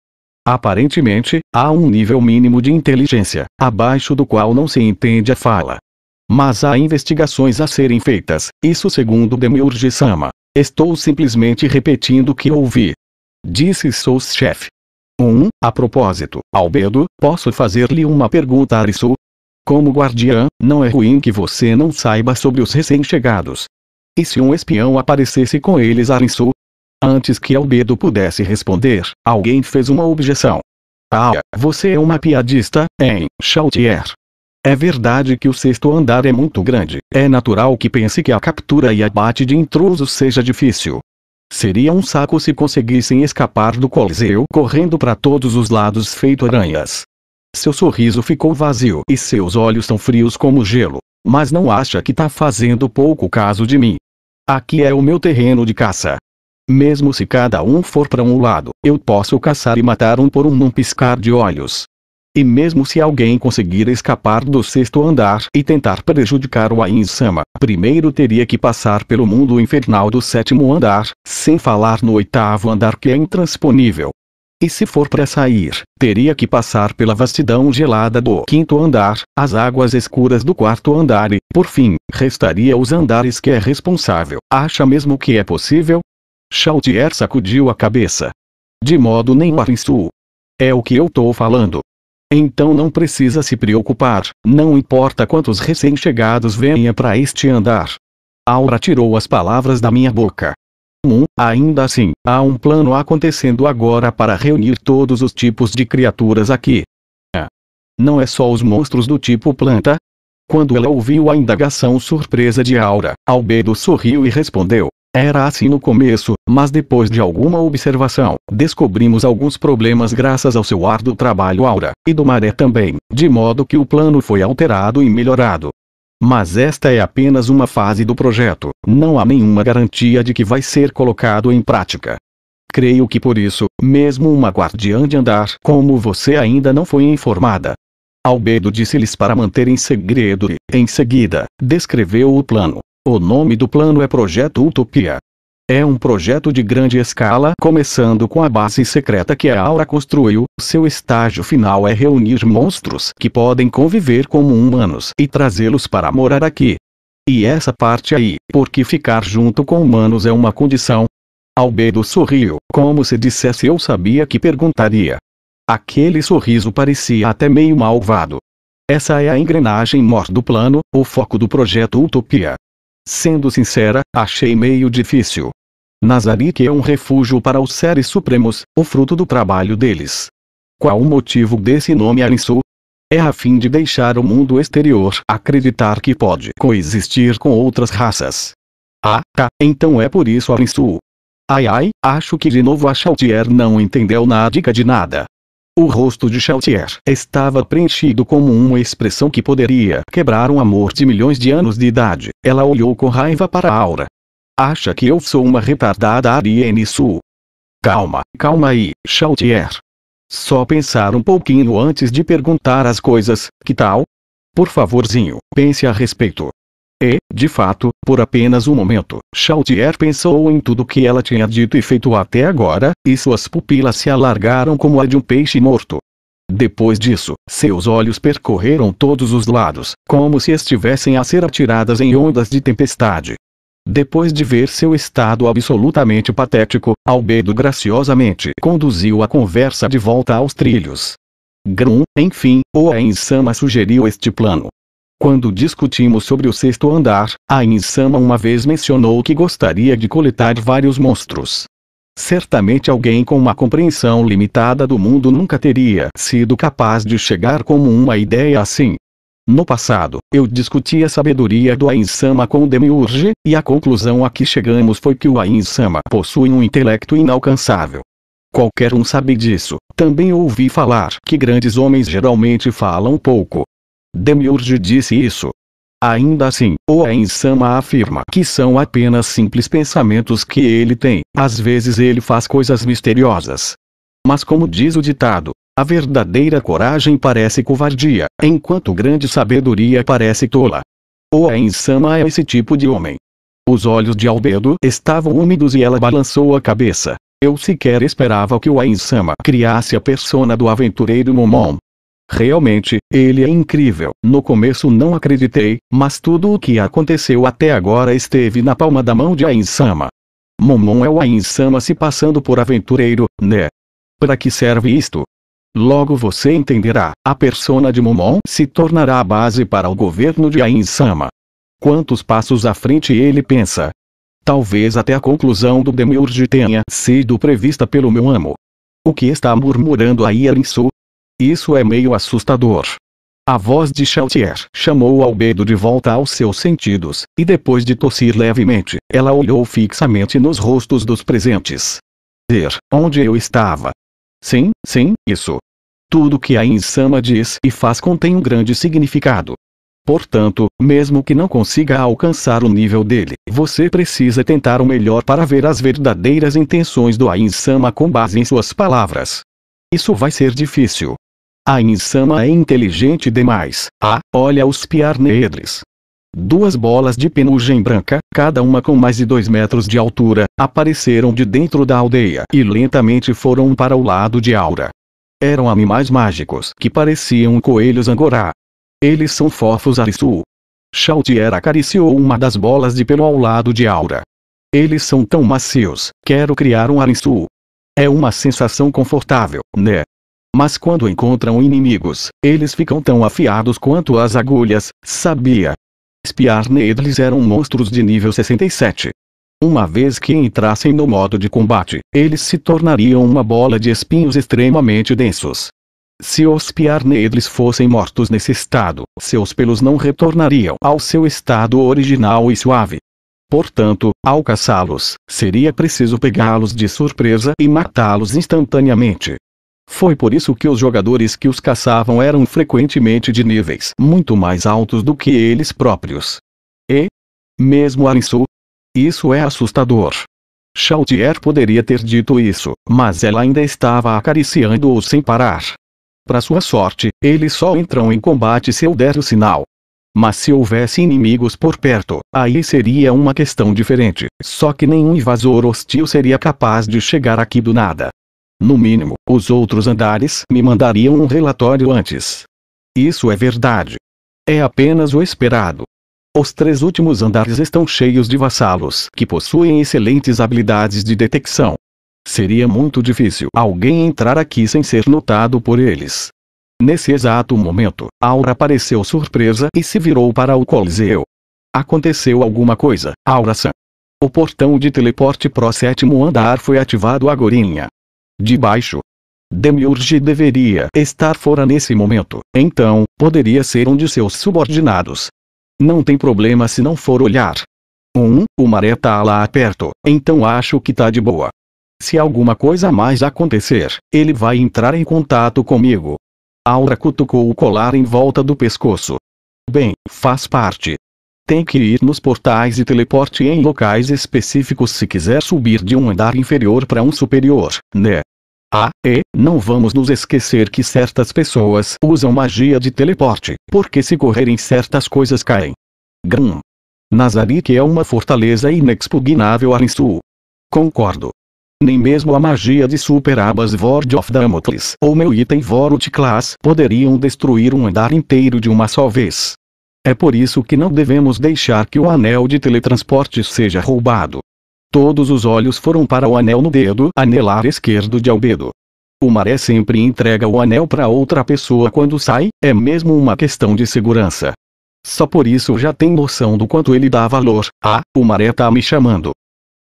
Aparentemente, há um nível mínimo de inteligência, abaixo do qual não se entende a fala. Mas há investigações a serem feitas, isso segundo Demiurge-sama. Estou simplesmente repetindo o que ouvi. Disse Soulschef. A propósito, Albedo, posso fazer-lhe uma pergunta, Arisu? Como guardiã, não é ruim que você não saiba sobre os recém-chegados. E se um espião aparecesse com eles, Arisu? Antes que Albedo pudesse responder, alguém fez uma objeção. Ah, você é uma piadista, hein, Chaltier? É verdade que o 6º andar é muito grande, é natural que pense que a captura e abate de intrusos seja difícil. Seria um saco se conseguissem escapar do Coliseu correndo para todos os lados feito aranhas. Seu sorriso ficou vazio e seus olhos tão frios como gelo. Mas não acha que tá fazendo pouco caso de mim? Aqui é o meu terreno de caça. Mesmo se cada um for para um lado, eu posso caçar e matar um por um num piscar de olhos. E mesmo se alguém conseguir escapar do 6º andar e tentar prejudicar o Ain-sama, primeiro teria que passar pelo mundo infernal do 7º andar, sem falar no 8º andar que é intransponível. E se for para sair, teria que passar pela vastidão gelada do 5º andar, as águas escuras do 4º andar e, por fim, restaria os andares que é responsável. Acha mesmo que é possível? Chaltier sacudiu a cabeça. De modo nenhum, Arisu. É o que eu tô falando. Então não precisa se preocupar, não importa quantos recém-chegados venha para este andar. Aura tirou as palavras da minha boca. Ainda assim, há um plano acontecendo agora para reunir todos os tipos de criaturas aqui. Não é só os monstros do tipo planta? Quando ela ouviu a indagação surpresa de Aura, Albedo sorriu e respondeu. Era assim no começo, mas depois de alguma observação, descobrimos alguns problemas graças ao seu árduo trabalho, Aura, e do Maré também, de modo que o plano foi alterado e melhorado. Mas esta é apenas uma fase do projeto, não há nenhuma garantia de que vai ser colocado em prática. Creio que por isso, mesmo uma guardiã de andar como você ainda não foi informada. Albedo disse-lhes para manter em segredo e, em seguida, descreveu o plano. O nome do plano é Projeto Utopia. É um projeto de grande escala, começando com a base secreta que a Aura construiu. Seu estágio final é reunir monstros que podem conviver como humanos e trazê-los para morar aqui. E essa parte aí, porque ficar junto com humanos é uma condição. Albedo sorriu, como se dissesse eu sabia que perguntaria. Aquele sorriso parecia até meio malvado. Essa é a engrenagem mor do plano, o foco do projeto Utopia. Sendo sincera, achei meio difícil. Nazarick é um refúgio para os seres supremos, o fruto do trabalho deles. Qual o motivo desse nome Arinsu? É a fim de deixar o mundo exterior acreditar que pode coexistir com outras raças. Ah, tá, então é por isso Arinsu. Ai, acho que de novo a Chautier não entendeu nada de nada. O rosto de Chautier estava preenchido como uma expressão que poderia quebrar um amor de milhões de anos de idade. Ela olhou com raiva para a Aura. Acha que eu sou uma retardada Arienisu? Calma aí, Chautier. Só pensar um pouquinho antes de perguntar as coisas, que tal? Por favorzinho, pense a respeito. E, de fato, por apenas um momento, Chautier pensou em tudo que ela tinha dito e feito até agora, e suas pupilas se alargaram como a de um peixe morto. Depois disso, seus olhos percorreram todos os lados, como se estivessem a ser atiradas em ondas de tempestade. Depois de ver seu estado absolutamente patético, Albedo graciosamente conduziu a conversa de volta aos trilhos. Enfim, o Ain-sama sugeriu este plano. Quando discutimos sobre o sexto andar, a Ain-sama uma vez mencionou que gostaria de coletar vários monstros. Certamente alguém com uma compreensão limitada do mundo nunca teria sido capaz de chegar como uma ideia assim. No passado, eu discuti a sabedoria do Ain-sama com o Demiurge, e a conclusão a que chegamos foi que o Ain-sama possui um intelecto inalcançável. Qualquer um sabe disso. Também ouvi falar que grandes homens geralmente falam pouco. Demiurge disse isso. Ainda assim, o Ain-sama afirma que são apenas simples pensamentos que ele tem. Às vezes ele faz coisas misteriosas. Mas como diz o ditado, a verdadeira coragem parece covardia, enquanto grande sabedoria parece tola. O Ain-sama é esse tipo de homem. Os olhos de Albedo estavam úmidos e ela balançou a cabeça. Eu sequer esperava que o Ain-sama criasse a persona do aventureiro Momon. Realmente, ele é incrível. No começo não acreditei, mas tudo o que aconteceu até agora esteve na palma da mão de Ain-sama. Momon é o Ain-sama se passando por aventureiro, né? Para que serve isto? Logo você entenderá, a persona de Momon se tornará a base para o governo de Ain-sama. Quantos passos à frente ele pensa? Talvez até a conclusão do Demiurge tenha sido prevista pelo meu amo. O que está murmurando aí Arinsu? Isso é meio assustador. A voz de Chautier chamou Albedo de volta aos seus sentidos, e depois de tossir levemente, ela olhou fixamente nos rostos dos presentes. Onde eu estava? Sim, isso. Tudo que a Ain-sama diz e faz contém um grande significado. Portanto, mesmo que não consiga alcançar o nível dele, você precisa tentar o melhor para ver as verdadeiras intenções do Ain-sama com base em suas palavras. Isso vai ser difícil. A Ain-sama é inteligente demais. Olha os Piarneedres. 2 bolas de penugem branca, cada uma com mais de 2 metros de altura, apareceram de dentro da aldeia e lentamente foram para o lado de Aura. Eram animais mágicos que pareciam coelhos angorá. Eles são fofos Arisu. Chautier acariciou uma das bolas de pelo ao lado de Aura. Eles são tão macios, quero criar um Arisu. É uma sensação confortável, né? Mas quando encontram inimigos, eles ficam tão afiados quanto as agulhas, sabia? Piarneedles eram monstros de nível 67. Uma vez que entrassem no modo de combate, eles se tornariam uma bola de espinhos extremamente densos. Se os Piarneedles fossem mortos nesse estado, seus pelos não retornariam ao seu estado original e suave. Portanto, ao caçá-los, seria preciso pegá-los de surpresa e matá-los instantaneamente. Foi por isso que os jogadores que os caçavam eram frequentemente de níveis muito mais altos do que eles próprios. E, mesmo Arinsu, isso é assustador. Chautier poderia ter dito isso, mas ela ainda estava acariciando-o sem parar. Para sua sorte, eles só entram em combate se eu der o sinal. Mas se houvesse inimigos por perto, aí seria uma questão diferente. Só que nenhum invasor hostil seria capaz de chegar aqui do nada. No mínimo, os outros andares me mandariam um relatório antes. Isso é verdade. É apenas o esperado. Os 3 últimos andares estão cheios de vassalos que possuem excelentes habilidades de detecção. Seria muito difícil alguém entrar aqui sem ser notado por eles. Nesse exato momento, Aura pareceu surpresa e se virou para o Coliseu. Aconteceu alguma coisa, Aura-san. O portão de teleporte pro 7º andar foi ativado agorinha. De baixo. Demiurge deveria estar fora nesse momento, então, poderia ser um de seus subordinados. Não tem problema se não for olhar. O Maré tá lá perto, então acho que tá de boa. Se alguma coisa mais acontecer, ele vai entrar em contato comigo. Aura cutucou o colar em volta do pescoço. Bem, faz parte. Tem que ir nos portais de teleporte em locais específicos se quiser subir de um andar inferior para um superior, né? Não vamos nos esquecer que certas pessoas usam magia de teleporte, porque se correrem certas coisas caem. Nazarick é uma fortaleza inexpugnável a Rinsu. Concordo. Nem mesmo a magia de Super Abas Word of Damocles ou meu item Vorut Class poderiam destruir um andar inteiro de uma só vez. É por isso que não devemos deixar que o anel de teletransporte seja roubado. Todos os olhos foram para o anel no dedo anelar esquerdo de Albedo. O Maré sempre entrega o anel para outra pessoa quando sai, é mesmo uma questão de segurança. Só por isso já tem noção do quanto ele dá valor. O Maré tá me chamando.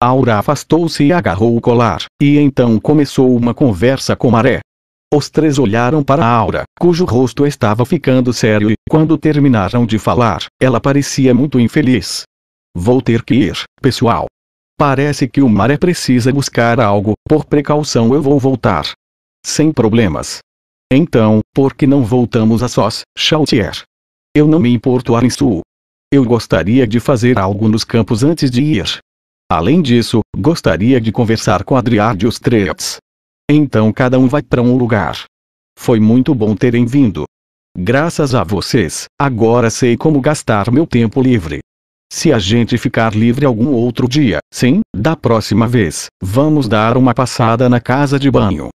Aura afastou-se e agarrou o colar, e então começou uma conversa com Maré. Os 3 olharam para Aura, cujo rosto estava ficando sério e, quando terminaram de falar, ela parecia muito infeliz. Vou ter que ir, pessoal. Parece que o Maré precisa buscar algo, por precaução eu vou voltar. Sem problemas. Então, por que não voltamos a sós, Chautier? Eu não me importo a Rinsu. Eu gostaria de fazer algo nos campos antes de ir. Além disso, gostaria de conversar com Adriardius Treats. Então cada um vai para um lugar. Foi muito bom terem vindo. Graças a vocês, agora sei como gastar meu tempo livre. Se a gente ficar livre algum outro dia, sim, da próxima vez, vamos dar uma passada na casa de banho.